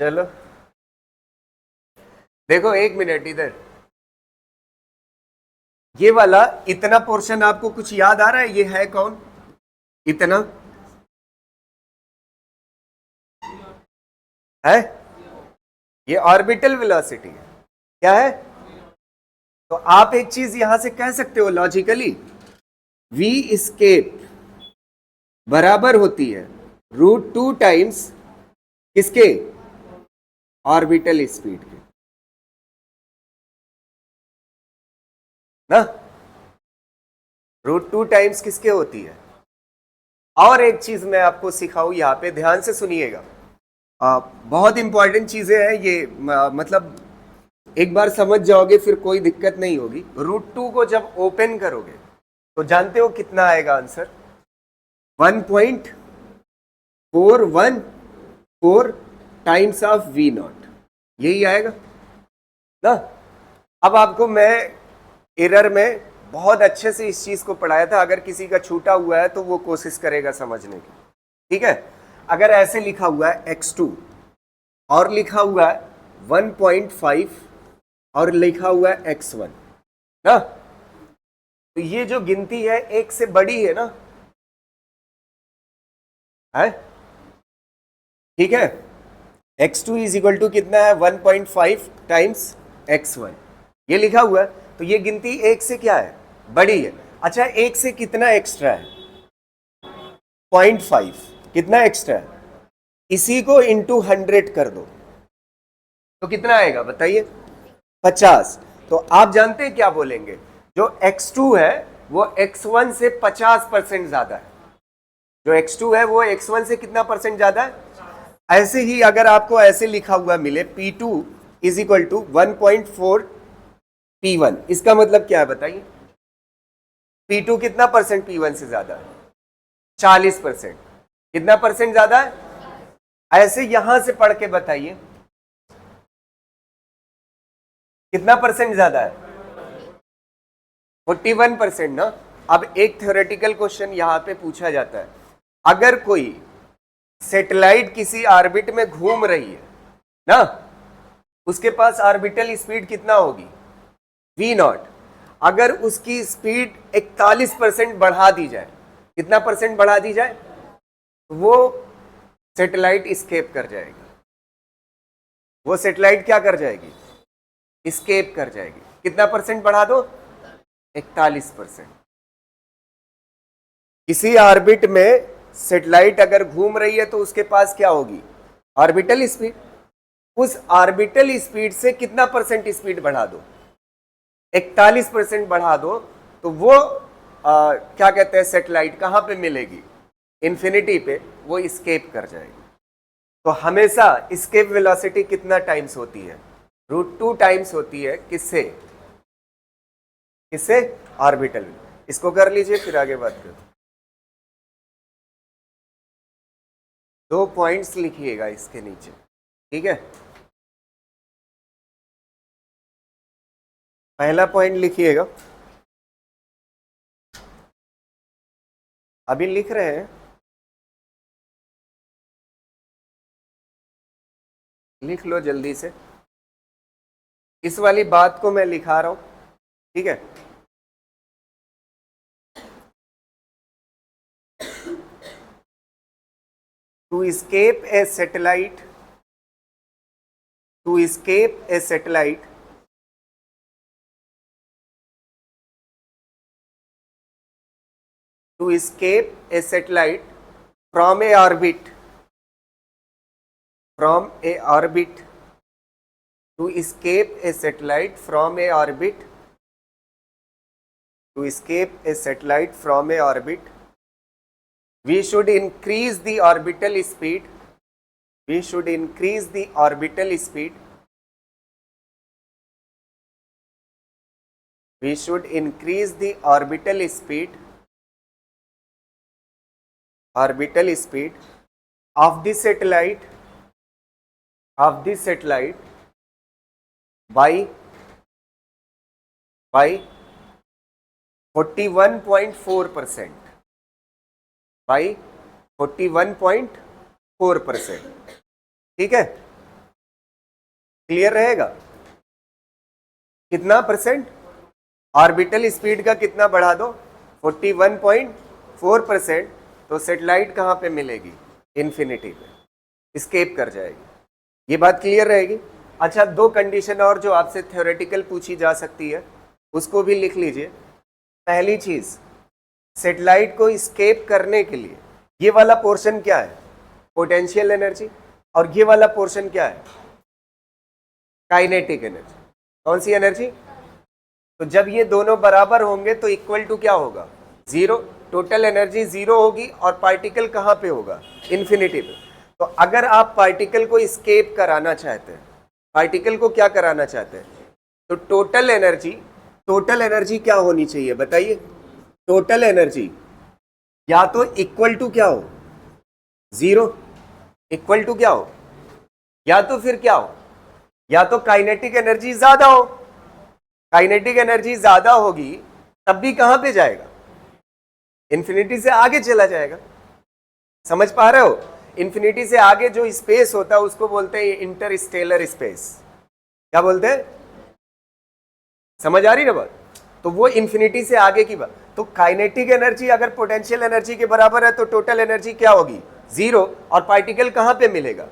चलो देखो, एक मिनट इधर, ये वाला इतना पोर्शन आपको कुछ याद आ रहा है? ये है कौन? इतना है, ये ऑर्बिटल वेलोसिटी है। क्या है? तो आप एक चीज यहां से कह सकते हो लॉजिकली, वी एस्केप बराबर होती है √2 टाइम्स किसके, ऑर्बिटल स्पीड के ना। √2 टाइम्स किसके होती है। और एक चीज मैं आपको सिखाऊं, यहां पे ध्यान से सुनिएगा, बहुत इंपॉर्टेंट चीजें हैं ये, मतलब एक बार समझ जाओगे फिर कोई दिक्कत नहीं होगी। √2 को जब ओपन करोगे तो जानते हो कितना आएगा आंसर, 1.4144 टाइम्स ऑफ V0, यही आएगा ना। अब आपको मैं एरर में बहुत अच्छे से इस चीज को पढ़ाया था, अगर किसी का छूटा हुआ है तो वो कोशिश करेगा समझने की, ठीक है। अगर ऐसे लिखा हुआ है x2 और लिखा हुआ है 1.5 और लिखा हुआ है x1 ना, तो ये जो गिनती है एक से बड़ी है ना, है ठीक है। x2 इज इक्वल टू कितना है, 1.5 टाइम्स x1, ये लिखा हुआ है, तो ये गिनती एक से क्या है, बड़ी है। अच्छा, एक से कितना एक्स्ट्रा है, 0.5, कितना एक्स्ट्रा है, इसी को इंटू 100 कर दो तो कितना आएगा बताइए, 50। तो आप जानते हैं क्या बोलेंगे, जो x2 है वो x1 से 50% ज्यादा है, जो x2 है वो x1 से कितना परसेंट ज्यादा है। ऐसे ही अगर आपको ऐसे लिखा हुआ मिले P2 is equal to 1.4 P1, इसका मतलब क्या है बताइए, P2 कितना परसेंट P1 से ज्यादा है, 40%, कितना परसेंट ज्यादा है। ऐसे यहां से पढ़ के बताइए कितना परसेंट ज्यादा है, 41% ना। अब एक थ्योरेटिकल क्वेश्चन यहां पे पूछा जाता है, अगर कोई सैटेलाइट किसी ऑर्बिट में घूम रही है ना, उसके पास ऑर्बिटल स्पीड कितना होगी, V0, अगर उसकी स्पीड 41% बढ़ा दी जाए, कितना परसेंट बढ़ा दी जाए, वो सैटेलाइट एस्केप कर जाएगी, वो सैटेलाइट क्या कर जाएगी, एस्केप कर जाएगी। कितना परसेंट बढ़ा दो, 41%। किसी ऑर्बिट में सैटेलाइट अगर घूम रही है तो उसके पास क्या होगी, ऑर्बिटल स्पीड, उस ऑर्बिटल स्पीड से कितना परसेंट स्पीड बढ़ा दो, 41% बढ़ा दो, तो वो क्या कहते हैं, सैटेलाइट कहां पे मिलेगी, इन्फिनिटी पे, वो एस्केप कर जाएगी। तो हमेशा एस्केप वेलोसिटी कितना टाइम्स होती है, √2 टाइम्स होती है, किससे, किससे, ऑर्बिटल। इसको कर लीजिए फिर आगे बात करो। 2 पॉइंट्स लिखिएगा इसके नीचे, ठीक है। पहला पॉइंट लिखिएगा, अभी लिख रहे हैं, लिख लो जल्दी से, इस वाली बात को मैं लिखा रहा हूं, ठीक है। To escape a satellite, to escape a satellite, to escape a satellite from a orbit, from a orbit, to escape a satellite from a orbit, to escape a satellite from a orbit, we should increase the orbital speed, we should increase the orbital speed, we should increase the orbital speed, orbital speed of the satellite, of the satellite by 41.4%, by 41.4%, ठीक है। Clear रहेगा, कितना percent, orbital speed का कितना बढ़ा दो, 41.4%, तो satellite कहां पे मिलेगी, इन्फिनिटी पे, एस्केप कर जाएगी। ये बात क्लियर रहेगी। अच्छा, 2 कंडीशन और जो आपसे थ्योरेटिकल पूछी जा सकती है, उसको भी लिख लीजिए। पहली चीज, सेटेलाइट को स्केप करने के लिए ये वाला पोर्शन क्या है? Potential energy. और ये वाला पोर्शन क्या है? Kinetic energy. कौन सी एनर्जी? तो जब ये दोनों बराबर होंगे तो इक्वल टू क्या होगा? जीरो। टोटल एनर्जी जीरो होगी और पार्टिकल कहां पे होगा? इन्फिनिटी पे। तो अगर आप पार्टिकल को स्केप कराना चाहते हैं, पार्टिकल को क्या कराना चाहते हैं, तो टोटल एनर्जी क्या होनी चाहिए बताइए? टोटल एनर्जी या तो इक्वल टू क्या हो? जीरो। इक्वल टू क्या हो? या तो फिर क्या हो? या तो काइनेटिक एनर्जी ज्यादा हो। काइनेटिक एनर्जी ज्यादा होगी तब भी कहां पे जाएगा? इन्फिनिटी से आगे चला जाएगा। समझ पा रहे हो? इन्फिनिटी से आगे जो स्पेस होता है उसको बोलते हैं इंटरस्टेलर स्पेस। क्या बोलते हैं? समझ आ रही ना बात? तो वो इन्फिनिटी से आगे की बात। तो काइनेटिक एनर्जी अगर पोटेंशियल एनर्जी के बराबर है तो टोटल एनर्जी क्या होगी? जीरो। और पार्टिकल कहां पे मिलेगा?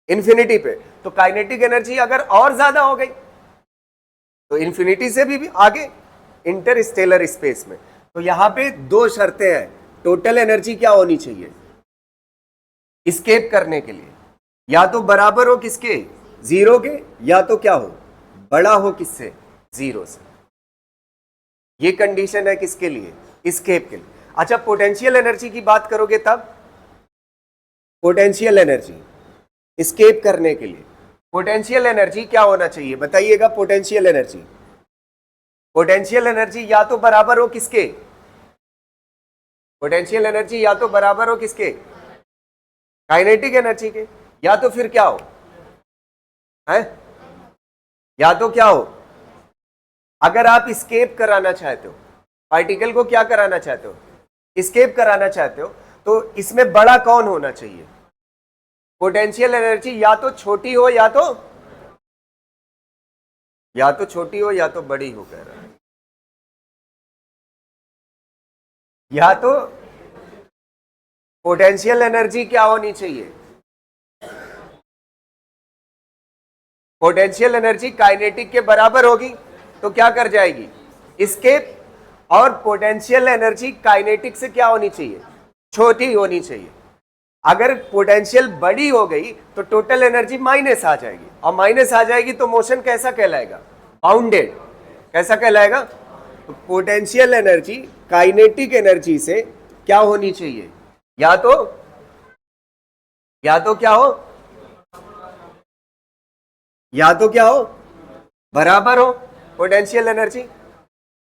इन्फिनिटी पे। तो काइनेटिक एनर्जी अगर और ज्यादा हो गई तो इन्फिनिटी से भी आगे इंटरस्टेलर स्पेस में। तो यहां पे दो शर्तें हैं। टोटल एनर्जी क्या होनी चाहिए स्केप करने के लिए? या तो बराबर हो किसके? जीरो के। या तो क्या हो? बड़ा हो किससे? जीरो से। ये कंडीशन है किसके लिए? स्केप के लिए। अच्छा, पोटेंशियल एनर्जी की बात करोगे तब? पोटेंशियल एनर्जी स्केप करने के लिए पोटेंशियल एनर्जी क्या होना चाहिए बताइएगा? पोटेंशियल एनर्जी या तो बराबर हो किसके? पोटेंशियल एनर्जी या तो बराबर हो किसके? काइनेटिक एनर्जी के। या तो फिर क्या हो है? या तो क्या हो? अगर आप स्केप कराना चाहते हो, पार्टिकल को क्या कराना चाहते हो? स्केप कराना चाहते हो, तो इसमें बड़ा कौन होना चाहिए? पोटेंशियल एनर्जी या तो छोटी हो या तो छोटी हो या तो बड़ी हो, कह रहा है। या तो पोटेंशियल एनर्जी क्या होनी चाहिए? पोटेंशियल एनर्जी काइनेटिक के बराबर होगी तो क्या कर जाएगी? स्केप। और पोटेंशियल एनर्जी काइनेटिक से क्या होनी चाहिए? छोटी होनी चाहिए। अगर पोटेंशियल बड़ी हो गई तो टोटल एनर्जी माइनस आ जाएगी, और माइनस आ जाएगी तो मोशन कैसा कहलाएगा? बाउंडेड। कैसा कहलाएगा? तो पोटेंशियल एनर्जी काइनेटिक एनर्जी से क्या होनी चाहिए? या तो क्या हो? या तो क्या हो? बराबर हो पोटेंशियल एनर्जी।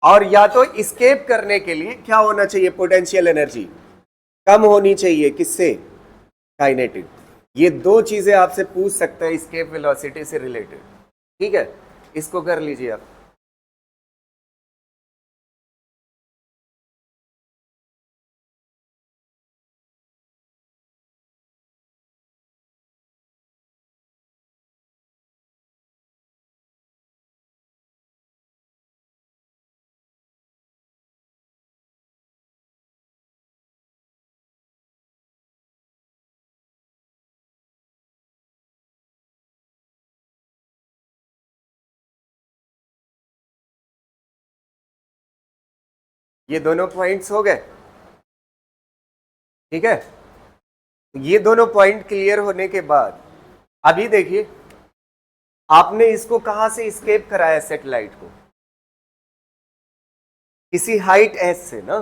और या तो स्केप करने के लिए क्या होना चाहिए? पोटेंशियल एनर्जी कम होनी चाहिए किससे? काइनेटिक। ये दो चीजें आपसे पूछ सकते हैं स्केप वेलोसिटी से रिलेटेड। ठीक है, इसको कर लीजिए आप। ये दोनों पॉइंट्स हो गए। ठीक है, ये दोनों पॉइंट क्लियर होने के बाद अभी देखिए, आपने इसको कहां से स्केप कराया? सैटेलाइट को किसी हाइट एस से ना।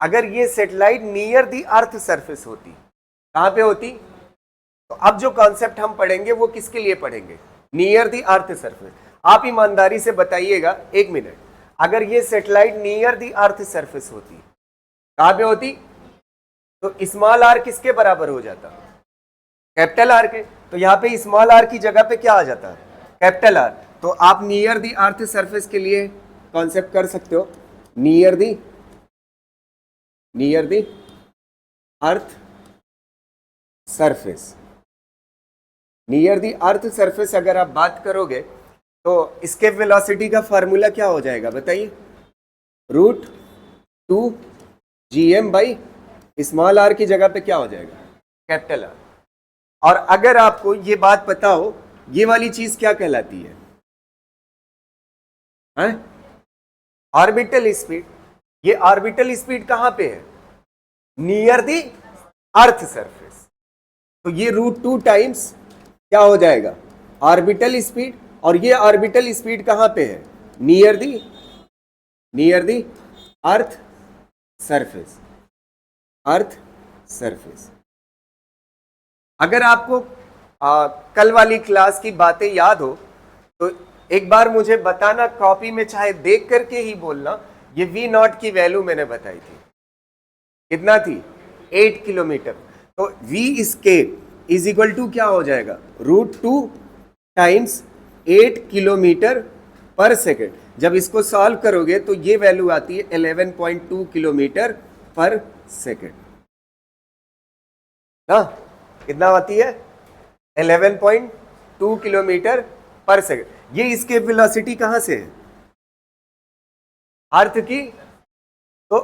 अगर ये satellite near the earth surface होती, कहां पे होती? तो अब जो कॉन्सेप्ट हम पढ़ेंगे वो किसके लिए पढ़ेंगे? Near the earth surface. आप ईमानदारी से बताइएगा, एक मिनट, अगर ये satellite near the earth surface होती, कहां पे होती? तो स्मॉल आर किसके बराबर हो जाता? कैपिटल आर के। तो यहां पे स्मॉल आर की जगह पे क्या आ जाता? Capital R. तो आप नियर द अर्थ सरफेस के लिए कॉन्सेप्ट कर सकते हो, near the earth surface. Near the earth surface अगर आप बात करोगे तो स्केप वेलोसिटी का फार्मूला क्या हो जाएगा बताइए? √2 GM बाई स्मॉल आर की जगह पे क्या हो जाएगा? Capital R. और अगर आपको ये बात पता हो, ये वाली चीज क्या कहलाती है? ऑर्बिटल स्पीड, ये ऑर्बिटल स्पीड कहां पे है? Near the earth surface. तो ये √2 टाइम्स क्या हो जाएगा? ऑर्बिटल स्पीड, और ये ऑर्बिटल स्पीड कहां पे है? Near the earth surface, earth surface. अगर आपको कल वाली क्लास की बातें याद हो तो एक बार मुझे बताना, कॉपी में चाहे देख करके ही बोलना। ये V0 की वैल्यू मैंने बताई थी, कितना थी? 8 किलोमीटर। तो V escape is equal to क्या हो जाएगा? √2 टाइम्स 8 किलोमीटर पर सेकेंड। जब इसको सॉल्व करोगे तो ये वैल्यू आती है 11.2 किलोमीटर पर सेकेंड ना। कितना आती है? 11.2 किलोमीटर पर सेकेंड। ये escape वेलोसिटी कहां से है? अर्थ की। तो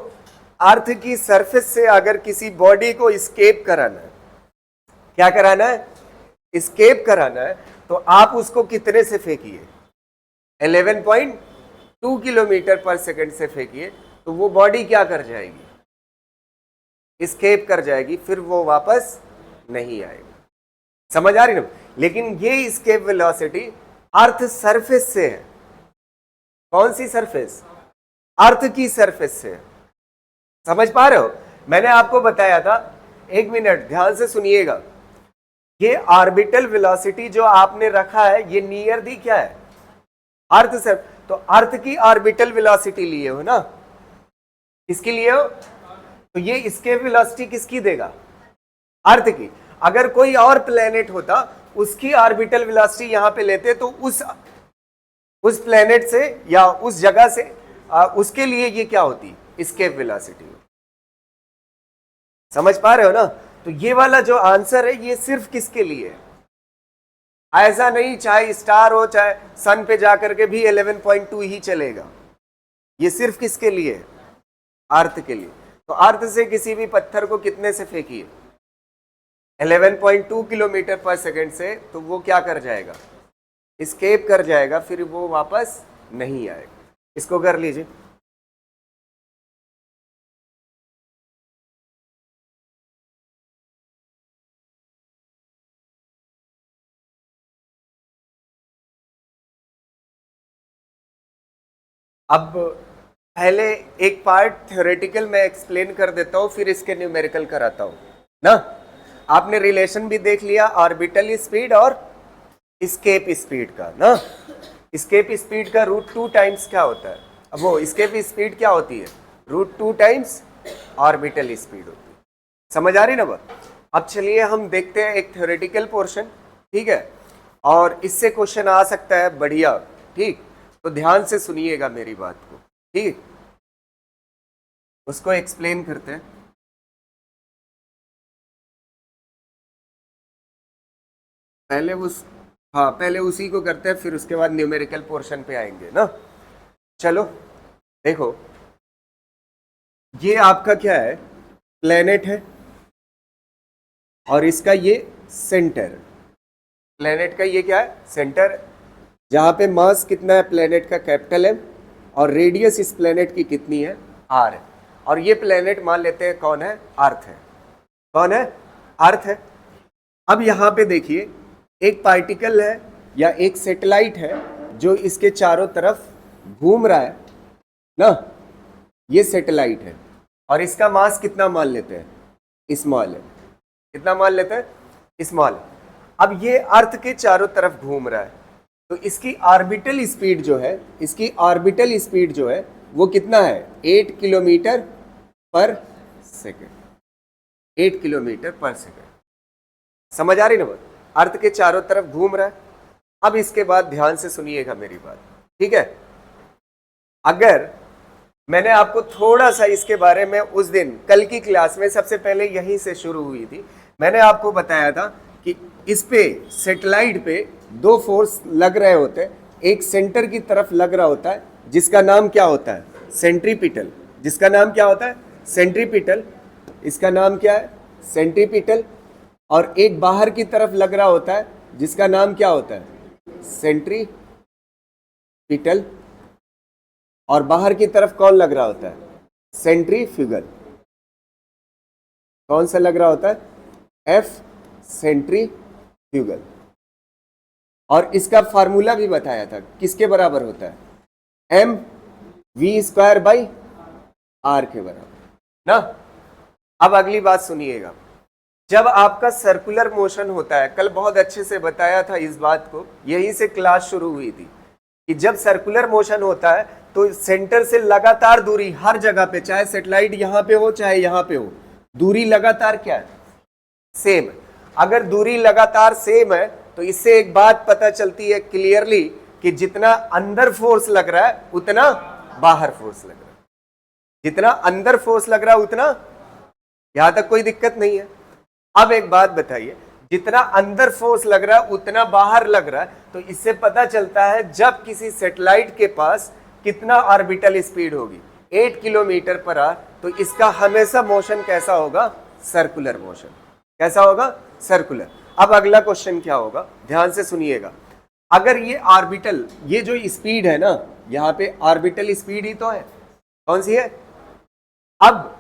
अर्थ की सरफेस से अगर किसी बॉडी को escape कराना है, क्या कराना है? escape कराना है, तो आप उसको कितने से फेंकिए? 11.2 किलोमीटर पर सेकेंड से फेंकिए, तो वो बॉडी क्या कर जाएगी? escape कर जाएगी, फिर वो वापस नहीं आएगा। समझ आ रही ना? लेकिन ये escape वेलोसिटी अर्थ सरफेस से है। कौन सी सरफेस? अर्थ की सरफेस से। समझ पा रहे हो? मैंने आपको बताया था, एक मिनट ध्यान से सुनिएगा, ये ऑर्बिटल वेलोसिटी जो आपने रखा है ये नियर दी क्या है? अर्थ से। तो अर्थ की ऑर्बिटल वेलोसिटी लिए हो ना, किसकी लिए हो? तो ये escape वेलोसिटी किसकी देगा? अर्थ की। अगर कोई और प्लेनेट होता, उसकी ऑर्बिटल वेलोसिटी यहां पे लेते, तो उस प्लेनेट से या उस जगह से उसके लिए ये क्या होती? escape velocity. समझ पा रहे हो ना? तो ये वाला जो आंसर है ये सिर्फ किसके लिए है? ऐसा नहीं चाहे स्टार हो चाहे सन पे जाकर के भी 11.2 ही चलेगा। ये सिर्फ किसके लिए है? अर्थ के लिए। तो अर्थ से किसी भी पत्थर को कितने से फेंकिए? 11.2 किलोमीटर पर सेकेंड से, तो वो क्या कर जाएगा? escape कर जाएगा, फिर वो वापस नहीं आएगा। इसको कर लीजिए। अब पहले एक पार्ट थ्योरेटिकल मैं एक्सप्लेन कर देता हूं, फिर इसके न्यूमेरिकल कराता हूं ना। आपने रिलेशन भी देख लिया ऑर्बिटल स्पीड और escape स्पीड का ना। escape स्पीड का √2 टाइम्स क्या होता है? अब वो escape स्पीड क्या होती है? √2 टाइम्स ऑर्बिटल स्पीड होती है। समझ आ रही ना बात? अब चलिए हम देखते हैं एक थ्योरेटिकल पोर्शन, ठीक है, और इससे क्वेश्चन आ सकता है बढ़िया। ठीक, तो ध्यान से सुनिएगा मेरी बात को, ठीक, उसको एक्सप्लेन करते हैं। पहले पहले उसी को करते हैं, फिर उसके बाद न्यूमेरिकल पोर्शन पे आएंगे ना। चलो देखो, ये आपका क्या है? प्लेनेट है, और इसका ये सेंटर। प्लेनेट का ये क्या है? सेंटर, जहां पे मास कितना है प्लेनेट का? कैपिटल M, और रेडियस इस प्लेनेट की कितनी है? R है। और ये प्लेनेट मान लेते हैं कौन है? अर्थ है। कौन है? अर्थ है। अब यहां पे देखिए, एक पार्टिकल है या एक सैटेलाइट है जो इसके चारों तरफ घूम रहा है ना। ये सैटेलाइट है, और इसका मास कितना मान लेते हैं? स्मॉल है। कितना मान लेते हैं? स्मॉल। अब ये अर्थ के चारों तरफ घूम रहा है, तो इसकी ऑर्बिटल स्पीड जो है, इसकी ऑर्बिटल स्पीड जो है वो कितना है? 8 किलोमीटर पर सेकेंड। 8 किलोमीटर पर सेकेंड। समझ आ रही ना बात? अर्थ के चारों तरफ घूम रहा है। अब इसके बाद ध्यान से सुनिएगा मेरी बात, ठीक है। अगर मैंने आपको थोड़ा सा इसके बारे में उस दिन कल की क्लास में, सबसे पहले यहीं से शुरू हुई थी, मैंने आपको बताया था कि इस पे सैटेलाइट पे दो फोर्स लग रहे होते हैं। एक सेंटर की तरफ लग रहा होता है जिसका नाम क्या होता है? सेंट्रीपिटल। जिसका नाम क्या होता है? सेंट्रीपिटल। इसका नाम क्या है? सेंट्रीपिटल। और एक बाहर की तरफ लग रहा होता है जिसका नाम क्या होता है? सेंट्रीपिटल। और बाहर की तरफ कौन लग रहा होता है? सेंट्रीफ्यूगल। कौन सा लग रहा होता है? F centrifugal. और इसका फार्मूला भी बताया था, किसके बराबर होता है? M we square by R के बराबर ना। अब अगली बात सुनिएगा, जब आपका सर्कुलर मोशन होता है, कल बहुत अच्छे से बताया था इस बात को, यहीं से क्लास शुरू हुई थी कि जब सर्कुलर मोशन होता है तो सेंटर से लगातार दूरी हर जगह पे, चाहे सेटेलाइट यहां पे हो चाहे यहां पे हो, दूरी लगातार क्या है? सेम। अगर दूरी लगातार सेम है तो इससे एक बात पता चलती है क्लियरली कि जितना अंदर फोर्स लग रहा है उतना बाहर फोर्स लग रहा है, जितना अंदर फोर्स लग रहा है उतना, यहां तक कोई दिक्कत नहीं है। अब एक बात बताइए, जितना अंदर फोर्स लग रहा है उतना बाहर लग रहा है, तो इससे पता चलता है जब किसी सैटेलाइट के पास कितना ऑर्बिटल स्पीड होगी, 8 किलोमीटर पर आवर, तो इसका हमेशा मोशन कैसा होगा? Circular motion. कैसा होगा? सर्कुलर। अब अगला क्वेश्चन क्या होगा, ध्यान से सुनिएगा। अगर ये ऑर्बिटल, ये जो स्पीड है ना, यहां पे ऑर्बिटल स्पीड ही तो है, कौन सी है? अब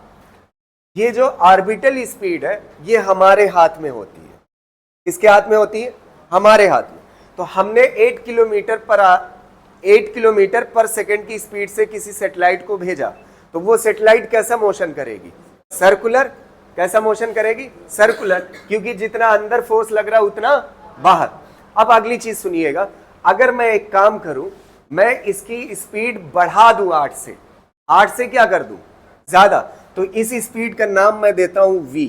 ये जो ऑर्बिटल स्पीड है ये हमारे हाथ में होती है। किसके हाथ में होती है? हमारे हाथ में। तो हमने 8 किलोमीटर पर सेकंड की स्पीड से किसी सैटेलाइट को भेजा, तो वो सैटेलाइट कैसा मोशन करेगी? सर्कुलर। कैसा मोशन करेगी? सर्कुलर, क्योंकि जितना अंदर फोर्स लग रहा है उतना बाहर। अब अगली चीज सुनिएगा, अगर मैं एक काम करूं, मैं इसकी स्पीड बढ़ा दूं 8 से, 8 से क्या कर दूं? ज्यादा, तो इस स्पीड का नाम मैं देता हूं v।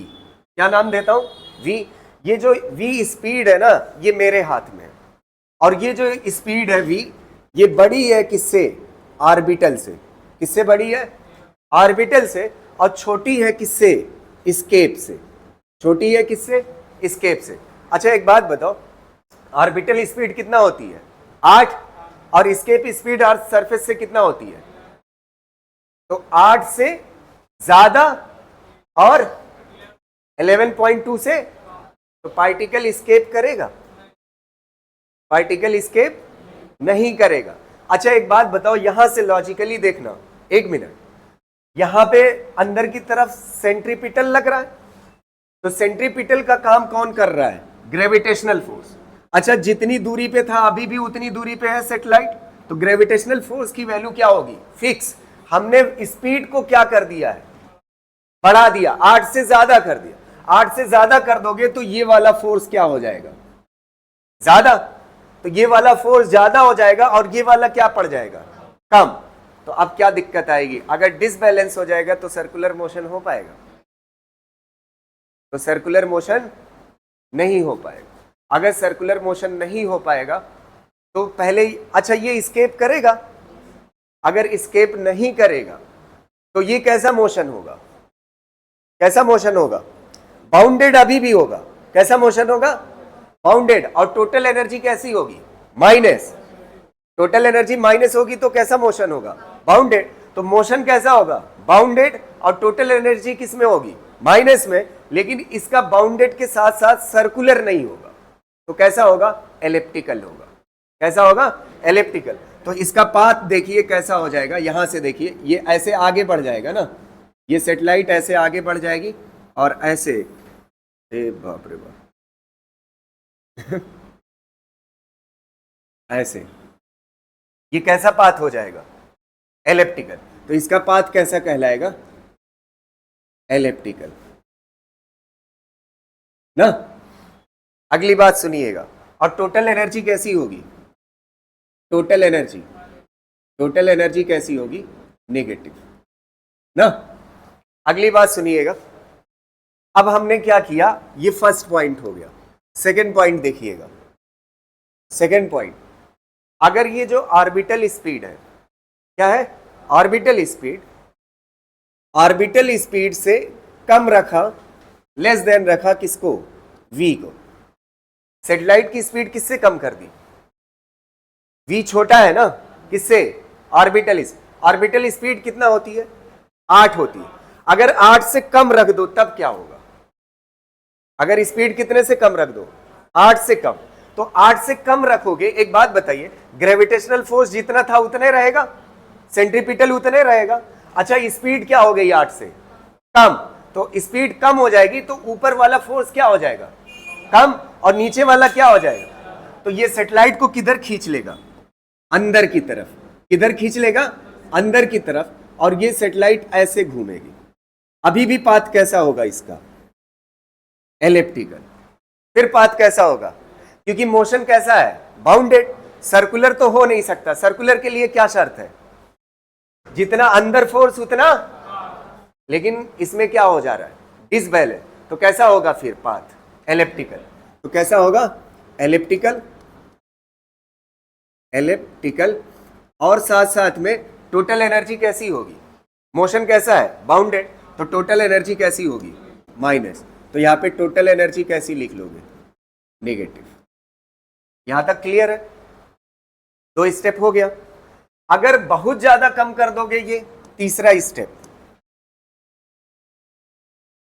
क्या नाम देता हूं? v। ये जो v स्पीड है ना, ये मेरे हाथ में है, और ये जो स्पीड है v, ये बड़ी है किससे? ऑर्बिटल से। किससे बड़ी है? ऑर्बिटल से। और छोटी है किससे? एस्केप से। छोटी है किससे? एस्केप से। अच्छा एक बात बताओ, ऑर्बिटल स्पीड कितना होती है? 8, और एस्केप स्पीड अर्थ सरफेस से कितना होती है? तो 8 से ज्यादा और 11.2 से, तो पार्टिकल एस्केप करेगा? पार्टिकल एस्केप नहीं करेगा। अच्छा एक बात बताओ, यहां से लॉजिकली देखना, एक मिनट, यहां पे अंदर की तरफ सेंट्रीपिटल लग रहा है, तो सेंट्रीपिटल का काम कौन कर रहा है? Gravitational force. अच्छा जितनी दूरी पे था अभी भी उतनी दूरी पे है सैटेलाइट, तो ग्रेविटेशनल फोर्स की वैल्यू क्या होगी? फिक्स। हमने स्पीड को क्या कर दिया है? बढ़ा दिया, 8 से ज्यादा कर दिया। 8 से ज्यादा कर दोगे तो ये वाला फोर्स क्या हो जाएगा? ज्यादा। तो ये वाला फोर्स ज्यादा हो जाएगा और ये वाला क्या पड़ जाएगा? कम। तो अब क्या दिक्कत आएगी? अगर डिसबैलेंस हो जाएगा तो सर्कुलर मोशन हो पाएगा? तो सर्कुलर मोशन नहीं हो पाएगा। अगर सर्कुलर मोशन नहीं हो पाएगा तो पहले ही, अच्छा ये एस्केप करेगा? अगर एस्केप नहीं करेगा तो ये कैसा मोशन होगा? कैसा मोशन होगा? बाउंडेड अभी भी होगा। कैसा मोशन होगा? बाउंडेड। और टोटल एनर्जी कैसी होगी? माइनस। टोटल एनर्जी माइनस होगी तो कैसा मोशन होगा? बाउंडेड। तो मोशन कैसा होगा? बाउंडेड। और टोटल एनर्जी किस में होगी? माइनस में। लेकिन इसका बाउंडेड के साथ साथ सर्कुलर नहीं होगा, तो कैसा होगा? एलिप्टिकल होगा। कैसा होगा? एलिप्टिकल। तो इसका पाथ देखिए कैसा हो जाएगा, यहां से देखिए, ये ऐसे आगे बढ़ जाएगा ना, ये सैटेलाइट ऐसे आगे बढ़ जाएगी और ऐसे, ए बाप रे बाप ऐसे, ये कैसा पाथ हो जाएगा? एलिप्टिकल। तो इसका पाथ कैसा कहलाएगा? एलिप्टिकल ना। अगली बात सुनिएगा, और टोटल एनर्जी कैसी होगी? टोटल एनर्जी कैसी होगी? नेगेटिव ना। अगली बात सुनिएगा, अब हमने क्या किया, ये फर्स्ट पॉइंट हो गया। सेकंड पॉइंट देखिएगा। सेकंड पॉइंट, अगर ये जो ऑर्बिटल स्पीड है, क्या है? ऑर्बिटल स्पीड से कम रखा, लेस देन रखा किसको? v को। सैटेलाइट की स्पीड किससे कम कर दी? v छोटा है ना, किससे? ऑर्बिटल स्पीड कितना होती है? 8 होती है। अगर 8 से कम रख दो तब क्या होगा? अगर स्पीड कितने से कम रख दो? 8 से कम। तो 8 से कम रखोगे, एक बात बताइए, ग्रेविटेशनल फोर्स जितना था उतने रहेगा? सेंट्रीपिटल उतने रहेगा। अच्छा स्पीड क्या हो गई 8 से कम, तो स्पीड कम हो जाएगी तो ऊपर वाला फोर्स क्या हो जाएगा, कम, और नीचे वाला क्या हो जाएगा, तो ये सैटेलाइट को किधर खींच लेगा, अंदर की तरफ। किधर खींच लेगा, अंदर की तरफ, और ये सैटेलाइट ऐसे घूमेगी। अभी भी पाथ कैसा होगा इसका, एलिप्टिकल। फिर पाथ कैसा होगा, क्योंकि मोशन कैसा है, बाउंडेड, सर्कुलर तो हो नहीं सकता। सर्कुलर के लिए क्या शर्त है, जितना अंदर फोर्स उतना, लेकिन इसमें क्या हो जा रहा है, डिसबैलेंस, तो कैसा होगा फिर पाथ, एलिप्टिकल। तो कैसा होगा, एलिप्टिकल, एलिप्टिकल। और साथ साथ में टोटल एनर्जी कैसी होगी, मोशन कैसा है, बाउंडेड, तो टोटल एनर्जी कैसी होगी, माइनस। तो यहां पे टोटल एनर्जी कैसी लिख लोगे, नेगेटिव। यहां तक क्लियर है, 2 स्टेप हो गया। अगर बहुत ज्यादा कम कर दोगे, ये तीसरा स्टेप,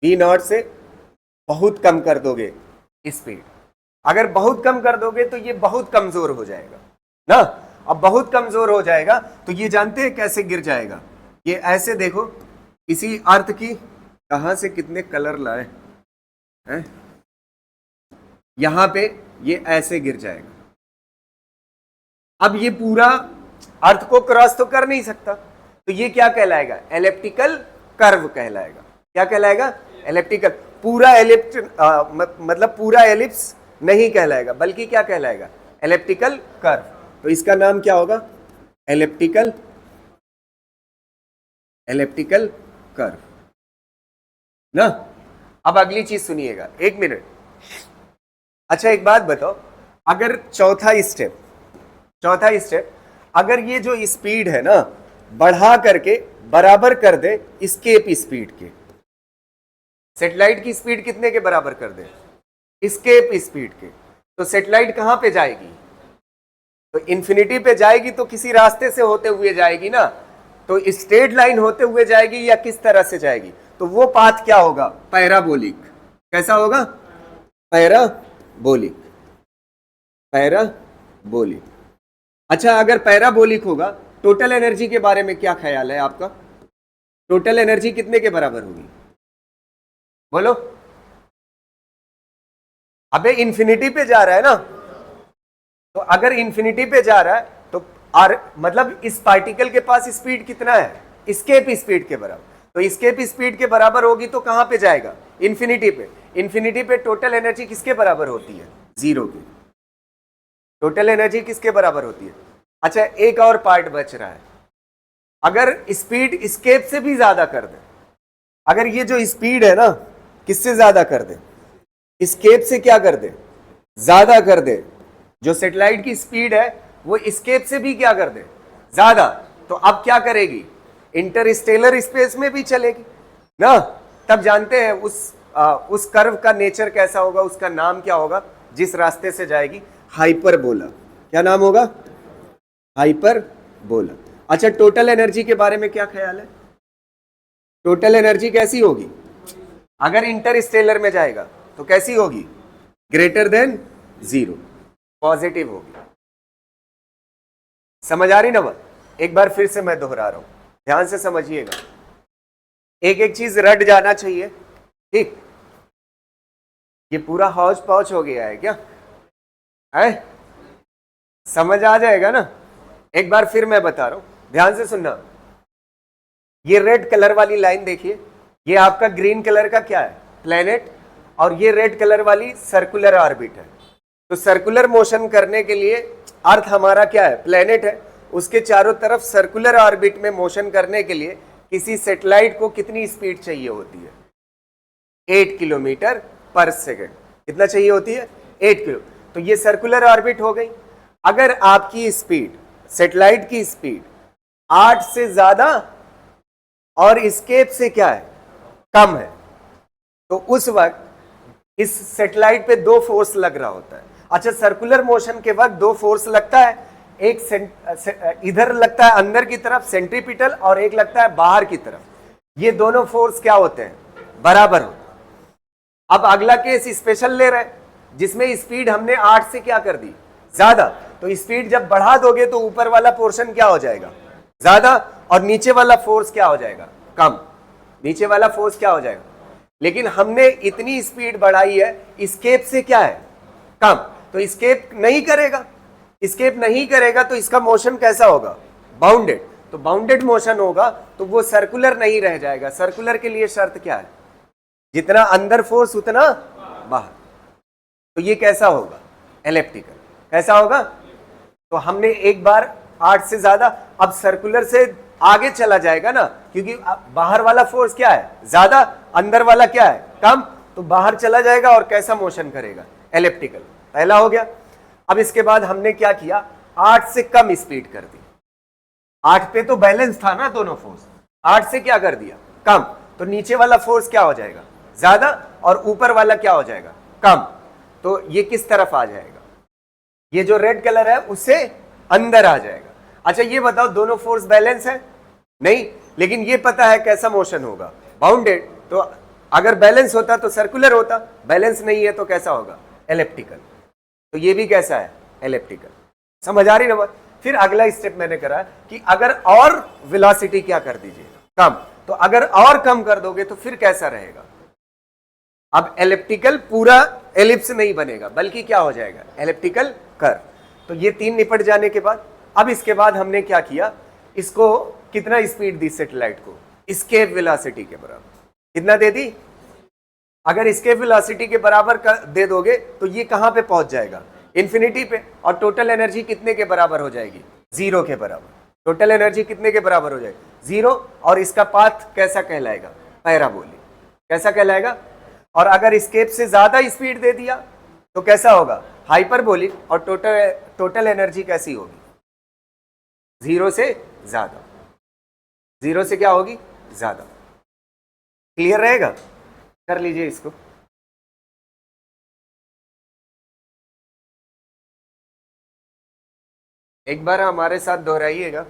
V0 से बहुत कम कर दोगे स्पीड। अगर बहुत कम कर दोगे तो ये बहुत कमजोर हो जाएगा ना। अब बहुत कमजोर हो जाएगा तो ये जानते हैं कैसे गिर जाएगा, ये ऐसे देखो, इसी अर्थ की, कहां से कितने कलर लाए हैं, यहां पे ये ऐसे गिर जाएगा। अब ये पूरा अर्थ को क्रॉस तो कर नहीं सकता, तो ये क्या कहलाएगा, एलिप्टिकल कर्व कहलाएगा। क्या कहलाएगा, एलिप्टिकल। पूरा मतलब पूरा एलिप्स नहीं कहलाएगा, बल्कि क्या कहलाएगा, एलिप्टिकल कर्व। तो इसका नाम क्या होगा, एलिप्टिकल, एलिप्टिकल कर्व ना। अब अगली चीज सुनिएगा, 1 मिनट। अच्छा एक बात बताओ, अगर चौथा स्टेप, अगर ये जो स्पीड है ना बढ़ा करके बराबर कर दे एस्केप स्पीड के, सैटेलाइट की स्पीड कितने के बराबर कर दे, एस्केप स्पीड के, तो सैटेलाइट कहां पे जाएगी, तो इन्फिनिटी पे जाएगी, तो किसी रास्ते से होते हुए जाएगी ना, तो स्ट्रेट लाइन होते हुए जाएगी या किस तरह से जाएगी, तो वो पाथ क्या होगा, पैराबोलिक। कैसा होगा, पैराबोलिक, पैराबोलिक। अच्छा अगर पैराबोलिक होगा, टोटल एनर्जी के बारे में क्या ख्याल है आपका, टोटल एनर्जी कितने के बराबर होगी, बोलो। अबे इन्फिनिटी पे जा रहा है ना, तो अगर इन्फिनिटी पे जा रहा है तो मतलब इस पार्टिकल के पास स्पीड कितना है, एस्केप स्पीड के बराबर। तो एस्केप स्पीड के बराबर होगी तो कहां पे जाएगा, इन्फिनिटी पे। इन्फिनिटी पे टोटल एनर्जी किसके बराबर होती है, 0 की। टोटल एनर्जी किसके बराबर होती है। अच्छा एक और पार्ट बच रहा है, अगर स्पीड एस्केप से भी ज्यादा कर दे, अगर ये जो स्पीड है ना किससे ज्यादा कर दे, एस्केप से क्या कर दे, ज्यादा कर दे, जो सैटेलाइट की स्पीड है वो एस्केप से भी क्या कर दे, ज्यादा, तो अब क्या करेगी, इंटरस्टेलर स्पेस में भी चलेगी ना। तब जानते हैं उस कर्व का नेचर कैसा होगा, उसका नाम क्या होगा, जिस रास्ते से जाएगी, हाइपरबोला। क्या नाम होगा, हाइपरबोला। अच्छा टोटल एनर्जी के बारे में क्या ख्याल है, टोटल एनर्जी कैसी होगी, अगर इंटरस्टेलर में जाएगा तो कैसी होगी, ग्रेटर देन 0, पॉजिटिव होगी। समझ आ रही ना बात, एक बार फिर से मैं दोहरा रहा हूं, ध्यान से समझिएगा, एक एक चीज रट जाना चाहिए, ठीक। ये पूरा हौच पौच हो गया है क्या है, समझ आ जाएगा ना। एक बार फिर मैं बता रहा हूं, ध्यान से सुनना। ये रेड कलर वाली लाइन देखिए, ये आपका ग्रीन कलर का क्या है, प्लेनेट, और ये रेड कलर वाली सर्कुलर ऑर्बिट है। तो सर्कुलर मोशन करने के लिए अर्थ हमारा क्या है, प्लेनेट है, उसके चारों तरफ सर्कुलर ऑर्बिट में मोशन करने के लिए किसी सैटेलाइट को कितनी स्पीड चाहिए होती है, 8 किलोमीटर पर सेकेंड। कितना चाहिए होती है, 8 किलो। तो ये सर्कुलर ऑर्बिट हो गई। अगर आपकी स्पीड, सैटेलाइट की स्पीड 8 से ज्यादा और एस्केप से क्या है, कम है, तो उस वक्त इस सैटेलाइट पे 2 फोर्स लग रहा होता है। अच्छा सर्कुलर मोशन के वक्त 2 फोर्स लगता है, एक इधर लगता है अंदर की तरफ सेंट्रीपिटल, और एक लगता है बाहर की तरफ। ये दोनों फोर्स क्या होते हैं, बराबर होते हैं। अब अगला केस स्पेशल ले रहे हैं, जिसमें स्पीड हमने 8 से क्या कर दी, ज्यादा। तो स्पीड जब बढ़ा दोगे तो ऊपर वाला पोर्शन क्या हो जाएगा, ज्यादा, और नीचे वाला फोर्स क्या हो जाएगा, कम। नीचे वाला फोर्स क्या हो जाएगा, लेकिन हमने इतनी स्पीड बढ़ाई है, स्केप से क्या है, कम। तो स्केप नहीं करेगा, स्केप नहीं करेगा तो इसका मोशन कैसा होगा, बाउंडेड। तो बाउंडेड मोशन होगा तो वो सर्कुलर नहीं रह जाएगा। सर्कुलर के लिए शर्त क्या है, जितना अंदर फोर्स उतना बाहर। तो ये कैसा होगा, एलिप्टिकल। कैसा होगा, तो हमने एक बार 8 से ज्यादा, अब सर्कुलर से आगे चला जाएगा ना, क्योंकि बाहर वाला फोर्स क्या है, ज्यादा, अंदर वाला क्या है, कम। तो बाहर चला जाएगा और कैसा मोशन करेगा, एलिप्टिकल। पहला हो गया। अब इसके बाद हमने क्या किया, 8 से कम स्पीड कर दी। 8 पे तो बैलेंस था ना दोनों फोर्स, 8 से क्या कर दिया, कम। तो नीचे वाला फोर्स क्या हो जाएगा, ज्यादा, और ऊपर वाला क्या हो जाएगा, कम। तो ये किस तरफ आ जाएगा, ये जो रेड कलर है उससे अंदर आ जाएगा। अच्छा ये बताओ, दोनों फोर्स बैलेंस है, नहीं, लेकिन ये पता है कैसा मोशन होगा, बाउंडेड। तो अगर बैलेंस होता तो सर्कुलर होता, बैलेंस नहीं है तो कैसा होगा, एलिप्टिकल। तो ये भी कैसा है, एलिप्टिकल। समझ आ रही ना। फिर अगला स्टेप मैंने करा कि अगर और वेलोसिटी क्या कर दीजिए, कम। तो अगर और कम कर दोगे तो फिर कैसा रहेगा, अब एलिप्टिकल पूरा एलिप्स नहीं बनेगा, बल्कि क्या हो जाएगा, एलिप्टिकल कर्व। तो ये 3 निपट जाने के बाद, अब इसके बाद हमने क्या किया, इसको कितना स्पीड दी सैटेलाइट को, एस्केप वेलोसिटी के बराबर। कितना दे दी, अगर एस्केप वेलोसिटी के बराबर दे दोगे तो ये कहां पे पहुंच जाएगा, इंफिनिटी पे। और टोटल एनर्जी कितने के बराबर हो जाएगी, 0 के बराबर। टोटल एनर्जी कितने के बराबर हो जाएगी, 0। और इसका पाथ कैसा कहलाएगा, पैराबोलिक। कैसा कहलाएगा। और अगर एस्केप से ज्यादा स्पीड दे दिया तो कैसा होगा, हाइपरबोलिक। और टोटल एनर्जी कैसी होगी, 0 से ज्यादा। 0 से क्या होगी, ज्यादा। क्लियर रहेगा, कर लीजिए इसको। एक बार हमारे साथ दोहराइएगा,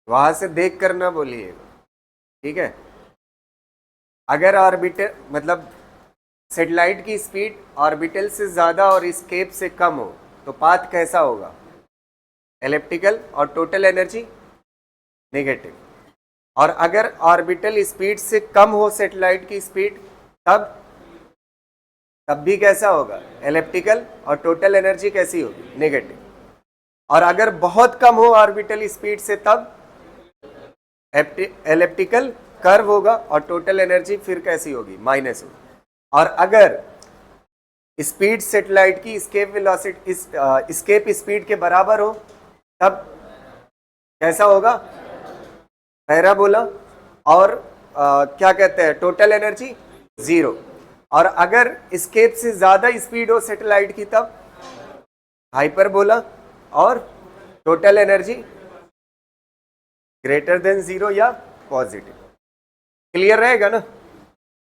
वहां से देख कर ना बोलिएगा, ठीक है। अगर ऑर्बिटल मतलब सैटेलाइट की स्पीड ऑर्बिटल से ज्यादा और एस्केप से कम हो तो पाथ कैसा होगा, एलिप्टिकल। और टोटल एनर्जी नेगेटिव। और अगर ऑर्बिटल स्पीड से कम हो सैटेलाइट की स्पीड, तब भी कैसा होगा, एलिप्टिकल। और टोटल एनर्जी कैसी होगी, नेगेटिव। और अगर बहुत कम हो ऑर्बिटल स्पीड से, तब एलिप्टिकल कर्व होगा और टोटल एनर्जी फिर कैसी होगी, माइनस होगी। और अगर स्पीड सैटेलाइट की एस्केप वेलोसिटी एस्केप स्पीड के बराबर हो, तब कैसा होगा, पैराबोला। और क्या कहते हैं, टोटल एनर्जी 0। और अगर एस्केप से ज्यादा स्पीड हो सैटेलाइट की, तब हाइपरबोला। और टोटल एनर्जी ग्रेटर देन 0 या पॉजिटिव। क्लियर रहेगा ना।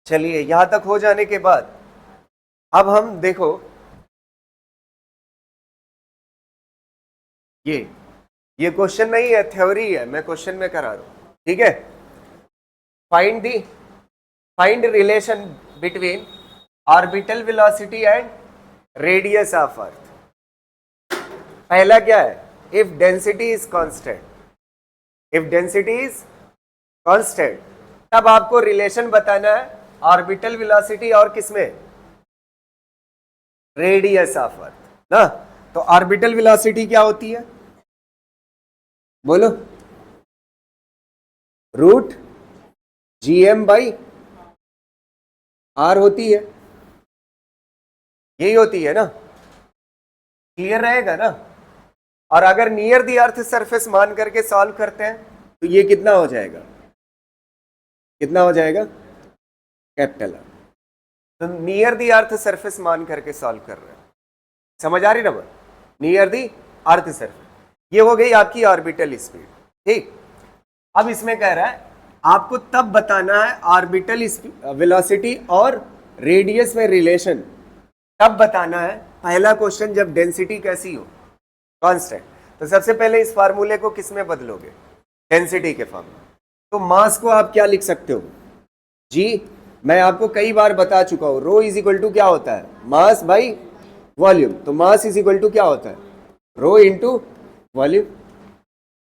चलिए यहां तक हो जाने के बाद अब हम देखो, ये क्वेश्चन नहीं है, थ्योरी है, मैं क्वेश्चन में करा रहा हूं, ठीक है। Find relation between orbital velocity and radius of अर्थ। पहला क्या है, if density is constant. If density is constant, तब आपको रिलेशन बताना है ऑर्बिटल वेलोसिटी और किसमें, रेडियस ऑफ अर्थ ना। तो ऑर्बिटल वेलोसिटी क्या होती है, बोलो, रूट GM बाई R होती है, यही होती है ना। क्लियर रहेगा ना। और अगर नियर दी अर्थ सरफेस मान करके सॉल्व करते हैं तो ये कितना हो जाएगा, कितना हो जाएगा, कैपिटल R। तो नियर दी अर्थ सरफेस मान करके सॉल्व कर रहे हैं, समझ आ रही ना। नियर दी अर्थ सरफेस, ये हो गई आपकी ऑर्बिटल स्पीड, ठीक। अब इसमें कह रहा है आपको तब बताना है ऑर्बिटल वेलोसिटी और रेडियस में रिलेशन, तब बताना है। पहला क्वेश्चन जब डेंसिटी कैसी हो, कांस्टेंट। तो सबसे पहले इस फार्मूले को किस में बदलोगे, डेंसिटी के फॉर्म में। तो मास को आप क्या लिख सकते हो, जी, मैं आपको कई बार बता चुका हूं, रो इज इक्वल टू क्या होता है, मास बाई वॉल्यूम। तो मास इज इक्वल टू क्या होता है, रो इंटू वॉल्यूम।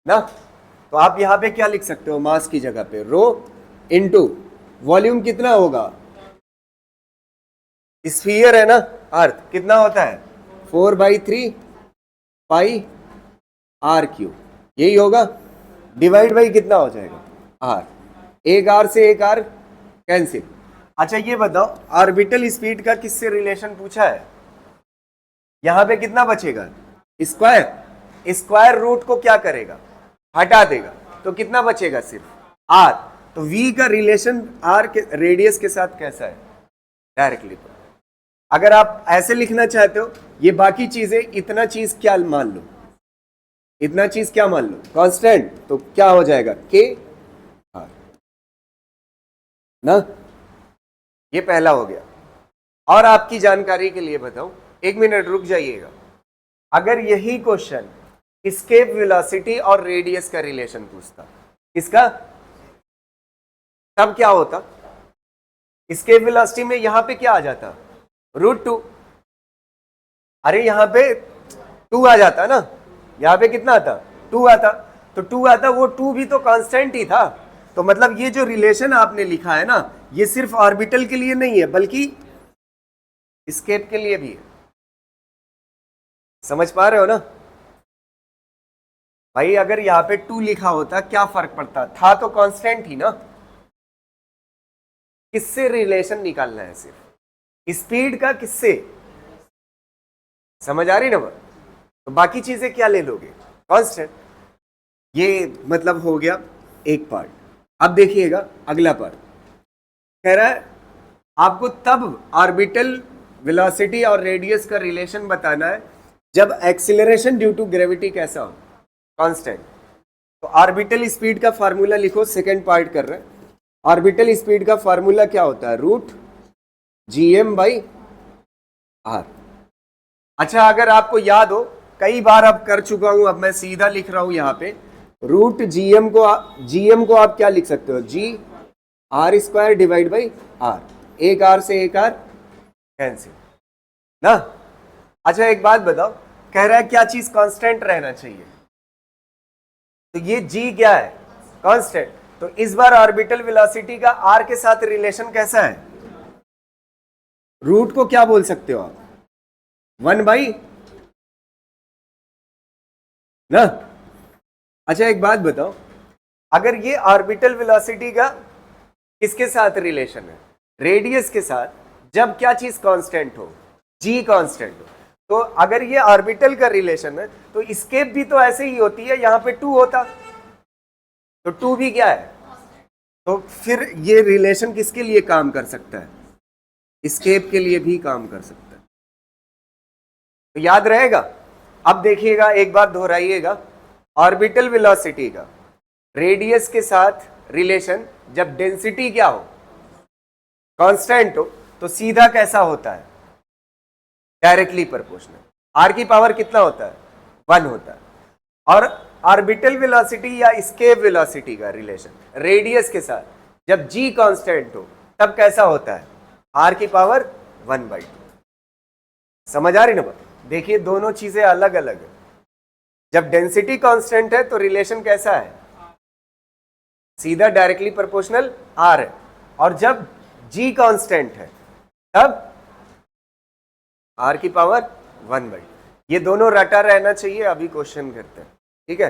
ना। तो आप यहाँ पे क्या लिख सकते हो, मास की जगह पे रो इनटू वॉल्यूम कितना होगा, स्फीयर है ना अर्थ, कितना होता है 4/3 पाई आर क्यू, यही होगा, डिवाइड बाई कितना हो जाएगा आर, एक आर से एक आर कैंसिल। अच्छा ये बताओ ऑर्बिटल स्पीड का किससे रिलेशन पूछा है, यहां पे कितना बचेगा स्क्वायर, स्क्वायर रूट को क्या करेगा हटा देगा, तो कितना बचेगा सिर्फ आर। तो v का रिलेशन आर के रेडियस के साथ कैसा है, डायरेक्टली। अगर आप ऐसे लिखना चाहते हो ये बाकी चीजें, इतना चीज क्या मान लो, इतना चीज क्या मान लो कांस्टेंट, तो क्या हो जाएगा के आर ना। ये पहला हो गया। और आपकी जानकारी के लिए बताऊं, एक मिनट रुक जाइएगा, अगर यही क्वेश्चन एस्केप वेलोसिटी और रेडियस का रिलेशन पूछता, इसका तब क्या होता, एस्केप वेलोसिटी में यहां पे क्या आ जाता √2, अरे यहां पे 2 आ जाता ना, यहां पे कितना आता 2 आता, तो 2 आता, वो 2 भी तो कांस्टेंट ही था। तो मतलब ये जो रिलेशन आपने लिखा है ना, ये सिर्फ ऑर्बिटल के लिए नहीं है बल्कि एस्केप के लिए भी है। समझ पा रहे हो ना भाई, अगर यहां पे 2 लिखा होता क्या फर्क पड़ता, था तो कांस्टेंट ही ना। किससे रिलेशन निकालना है, सिर्फ स्पीड का किससे, समझ आ रही ना। तो बाकी चीजें क्या ले लोगे कांस्टेंट। ये मतलब हो गया एक पार्ट। अब देखिएगा अगला पार्ट, कह रहा है आपको तब ऑर्बिटल वेलोसिटी और रेडियस का रिलेशन बताना है जब एक्सीलरेशन ड्यू टू ग्रेविटी कैसा हो, कांस्टेंट। तो ऑर्बिटल स्पीड का फार्मूला लिखो, सेकंड पार्ट कर रहे हैं। ऑर्बिटल स्पीड का फार्मूला क्या होता है, √gm/r। अच्छा अगर आपको याद हो, कई बार अब कर चुका हूं, अब मैं सीधा लिख रहा हूं यहां पे, √gm को आप क्या लिख सकते हो, g/2 डिवाइड बाई r, एक r से एक r कैंसिल ना। अच्छा एक बात बताओ, कह रहा है क्या चीज कांस्टेंट रहना चाहिए, तो ये g क्या है कांस्टेंट। तो इस बार ऑर्बिटल वेलोसिटी का r के साथ रिलेशन कैसा है, रूट को क्या बोल सकते हो आप 1 ना। अच्छा एक बात बताओ, अगर ये ऑर्बिटल वेलोसिटी का किसके साथ रिलेशन है, रेडियस के साथ, जब क्या चीज कांस्टेंट हो, g कांस्टेंट हो। तो अगर ये ऑर्बिटल का रिलेशन है तो एस्केप भी तो ऐसे ही होती है, यहां पे 2 होता, तो 2 भी क्या है, तो फिर ये रिलेशन किसके लिए काम कर सकता है, एस्केप के लिए भी काम कर सकता है। तो याद रहेगा। अब देखिएगा एक बार दोहराइएगा, ऑर्बिटल वेलोसिटी का रेडियस के साथ रिलेशन जब डेंसिटी क्या हो, कांस्टेंट हो, तो सीधा कैसा होता है, डायरेक्टली प्रोपोर्शनल। आर की पावर कितना होता है 1 होता है। और ऑर्बिटल वेलोसिटी या एस्केप वेलोसिटी का रिलेशन रेडियस के साथ जब g कांस्टेंट हो तब कैसा होता है, r की पावर 1/2। समझ आ रही ना बात। देखिए दोनों चीजें अलग अलग है। जब डेंसिटी कांस्टेंट है तो रिलेशन कैसा है, सीधा डायरेक्टली प्रोपोर्शनल r है, और जब g कांस्टेंट है तब r की पावर 1/2। ये दोनों रटा रहना चाहिए। अभी क्वेश्चन करते हैं, ठीक है।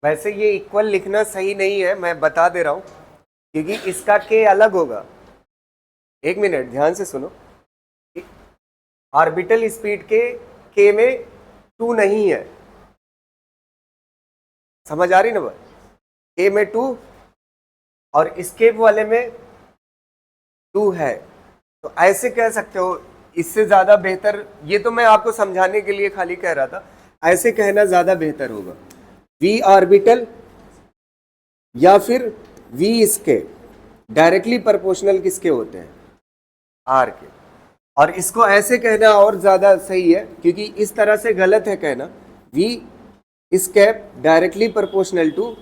वैसे ये इक्वल लिखना सही नहीं है, मैं बता दे रहा हूं, क्योंकि इसका के अलग होगा। एक मिनट ध्यान से सुनो, ऑर्बिटल स्पीड के में 2 नहीं है, समझ आ रही ना बात, के में 2 और एस्केप वाले में 2 है। तो ऐसे कह सकते हो, इससे ज्यादा बेहतर, ये तो मैं आपको समझाने के लिए खाली कह रहा था, ऐसे कहना ज्यादा बेहतर होगा, v ऑर्बिटल या फिर v एस्केप डायरेक्टली प्रोपोर्शनल किसके होते हैं, r के। और इसको ऐसे कहना और ज्यादा सही है, क्योंकि इस तरह से गलत है कहना v escape directly proportional to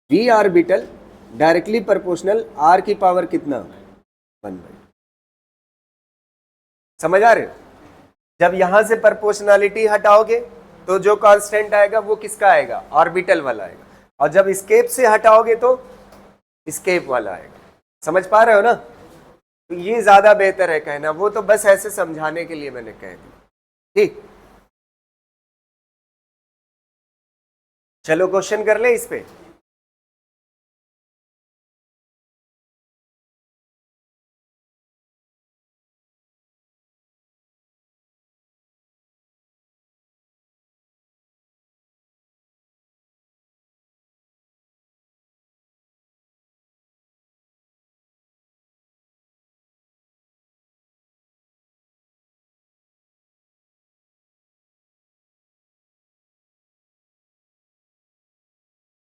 v orbital directly proportional r की पावर कितना 1/2। समझ आ रहे हो। जब यहां से प्रोपोर्शनलिटी हटाओगे तो जो कांस्टेंट आएगा वो किसका आएगा, ऑर्बिटल वाला आएगा, और जब स्केप से हटाओगे तो स्केप वाला आएगा। समझ पा रहे हो ना? तो ये ज्यादा बेहतर है कहना, वो तो बस ऐसे समझाने के लिए मैंने कह दिया। ठीक, चलो क्वेश्चन कर ले इस पे।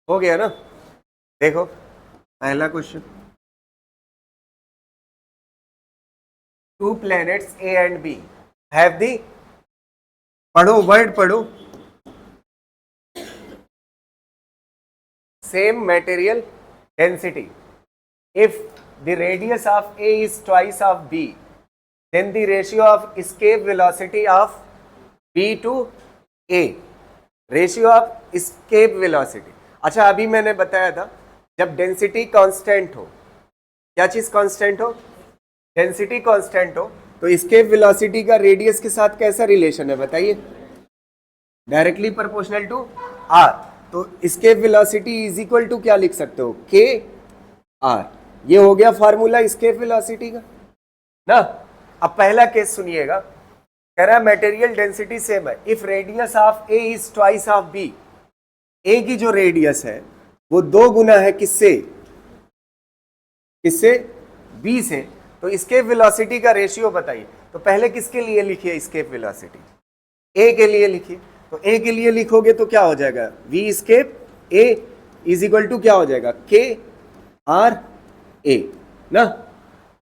हो गया ना? देखो पहला question, two planets A and B have the, पढ़ो वर्ड पढ़ो, same material density. If the radius of A is twice of B, then the ratio of escape velocity of B to A, ratio of escape velocity. अच्छा, अभी मैंने बताया था जब density constant हो, क्या चीज कांस्टेंट हो, डेंसिटी कांस्टेंट हो, तो escape velocity का रेडियस के साथ कैसा रिलेशन है बताइए, डायरेक्टली प्रोपोर्शनल टू आर। तो escape velocity is equal to क्या लिख सकते हो, के आर। ये हो गया फार्मूला escape velocity का ना। अब पहला केस सुनिएगा, कह रहा है मटेरियल डेंसिटी सेम है, if radius of A is twice of B, A की जो रेडियस है वो 2 गुना है किससे, किससे, बी से, तो escape velocity का रेशियो बताइए। तो पहले किसके लिए लिखिए escape velocity, ए के लिए लिखिए। तो ए के लिए लिखोगे तो क्या हो जाएगा, V escape A is equal to क्या हो जाएगा, के आर ए ना।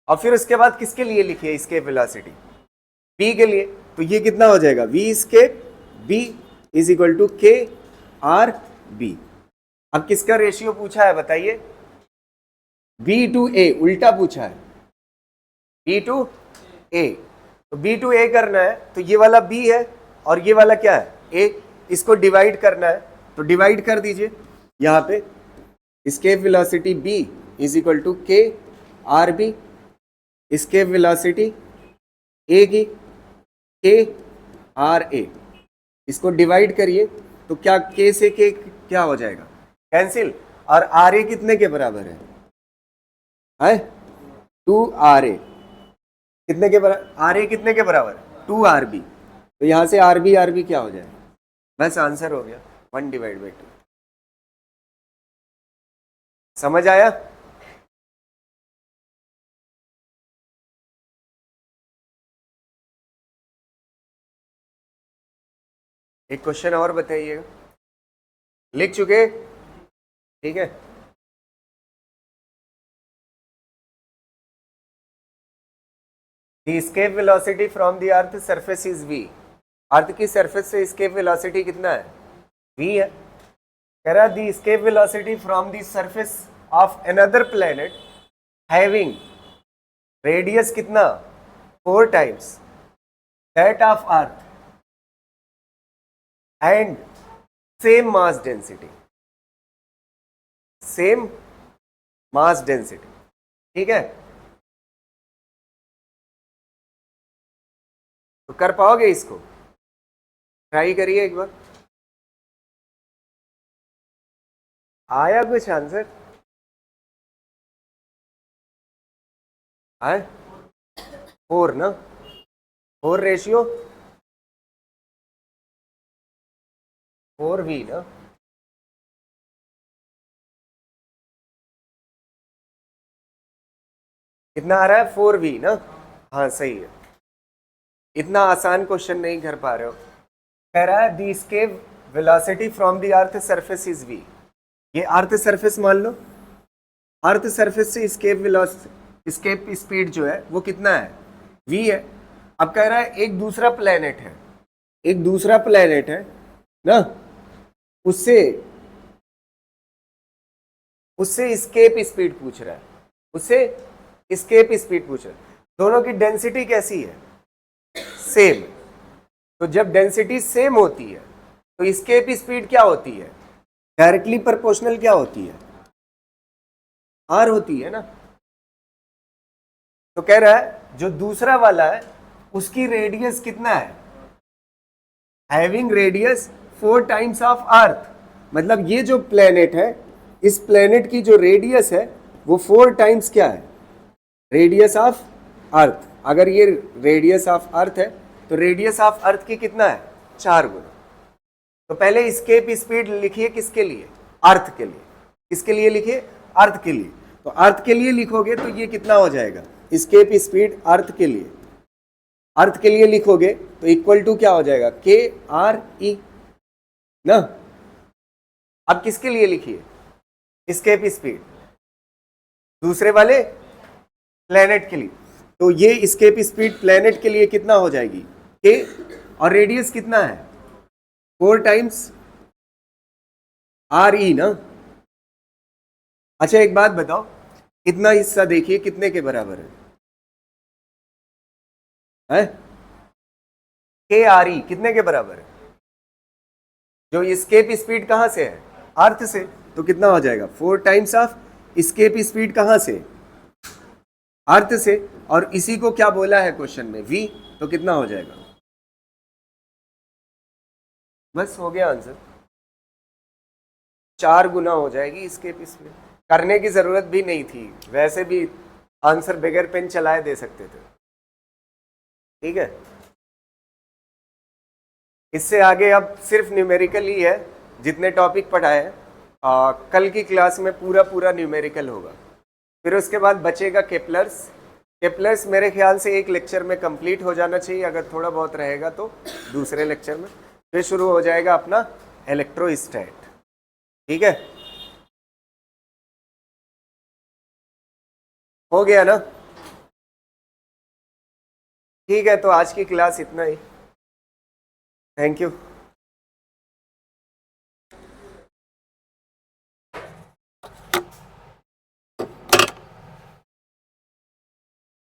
और फिर उसके बाद किसके लिए लिखिए escape velocity, बी के लिए, तो ये कितना हो जाएगा, V escape B is equal to K R B. अब किसका रेशियो पूछा है बताइए, बी टू ए, उल्टा पूछा है, बी टू ए। तो बी टू ए करना है तो ये वाला बी है और ये वाला क्या है, ए, इसको डिवाइड करना है, तो डिवाइड कर दीजिए यहाँ पे, escape velocity b is equal to K R B, escape velocity a की के आर ए, इसको डिवाइड करिए तो क्या k से k क्या हो जाएगा, कैंसिल, और आर ए कितने के बराबर है 2 RA, कितने के बराबर, आर ए कितने के बराबर, 2 RB, तो यहां से आर बी क्या हो जाएगा, बस आंसर हो गया 1/2। समझ आया? एक क्वेश्चन और बताइएगा, लिख चुके, ठीक है। The escape velocity from the earth surface is v, अर्थ की सरफेस से escape velocity कितना है, v है। कह रहा the escape velocity from the surface of another planet having radius कितना, 4 times that of earth and same mass density, same mass density, ठीक है। तो कर पाओगे इसको, ट्राई करिए एक बार, आया कुछ आंसर आए, 4 ना, 4 रेशियो 4v ना, कितना आ रहा है 4v ना, हाँ सही है। इतना आसान क्वेश्चन नहीं कर पा रहे हो। कह रहा है दी escape velocity from the earth surface is v, ये अर्थ सरफेस मान लो, अर्थ सरफेस से escape velocity, escape स्पीड जो है वो कितना है, v है। अब कह रहा है एक दूसरा प्लेनेट है, एक दूसरा प्लेनेट है ना, उससे escape स्पीड पूछ रहा है, उससे escape स्पीड पूछ रहा है, दोनों की डेंसिटी कैसी है, सेम, तो जब डेंसिटी सेम होती है तो एस्केप स्पीड क्या होती है? डायरेक्टली प्रोपोर्शनल क्या होती है? आर होती है ना। तो कह रहा है जो दूसरा वाला है उसकी रेडियस कितना है? Having radius 4 times of Earth. मतलब ये जो प्लेनेट है, इस प्लेनेट की जो रेडियस है वो 4 टाइम्स क्या है? रेडियस ऑफ अर्थ। अगर ये रेडियस ऑफ अर्थ है तो रेडियस ऑफ अर्थ की कितना है? 4 गुना। तो पहले एस्केप स्पीड लिखिए किसके लिए? अर्थ के लिए। किसके लिए लिखिए? अर्थ के लिए। तो अर्थ के लिए लिखोगे तो ये कितना हो जाएगा? एस्केप स्पीड अर्थ के लिए, अर्थ के लिए लिखोगे तो इक्वल टू क्या हो जाएगा? के आर ई ना। अब किसके लिए लिखिए एस्केप स्पीड? दूसरे वाले प्लेनेट के लिए। तो ये एस्केप स्पीड प्लेनेट के लिए कितना हो जाएगी? के, और रेडियस कितना है? 4 टाइम्स आर ई ना। अच्छा एक बात बताओ, इतना हिस्सा देखिए कितने के बराबर है? के आर ई कितने के बराबर है? जो एस्केप स्पीड कहां से है? अर्थ से। तो कितना हो जाएगा? 4 टाइम्स ऑफ एस्केप स्पीड कहां से? अर्थ से। और इसी को क्या बोला है क्वेश्चन में? v। तो कितना हो जाएगा? बस हो गया आंसर। 4 गुना हो जाएगी एस्केप स्पीड। करने की जरूरत भी नहीं थी, वैसे भी आंसर बगैर पेन चलाए दे सकते थे। ठीक है, इससे आगे अब सिर्फ न्यूमेरिकल ही है। जितने टॉपिक पढ़ाए हैं कल की क्लास में पूरा पूरा न्यूमेरिकल होगा। फिर उसके बाद बचेगा केपलर्स। केपलर्स मेरे ख्याल से एक लेक्चर में कंप्लीट हो जाना चाहिए, अगर थोड़ा बहुत रहेगा तो दूसरे लेक्चर में। फिर शुरू हो जाएगा अपना इलेक्ट्रोस्टैट। ठीक है, हो गया ना? ठीक है, तो आज की क्लास इतना ही। Thank you.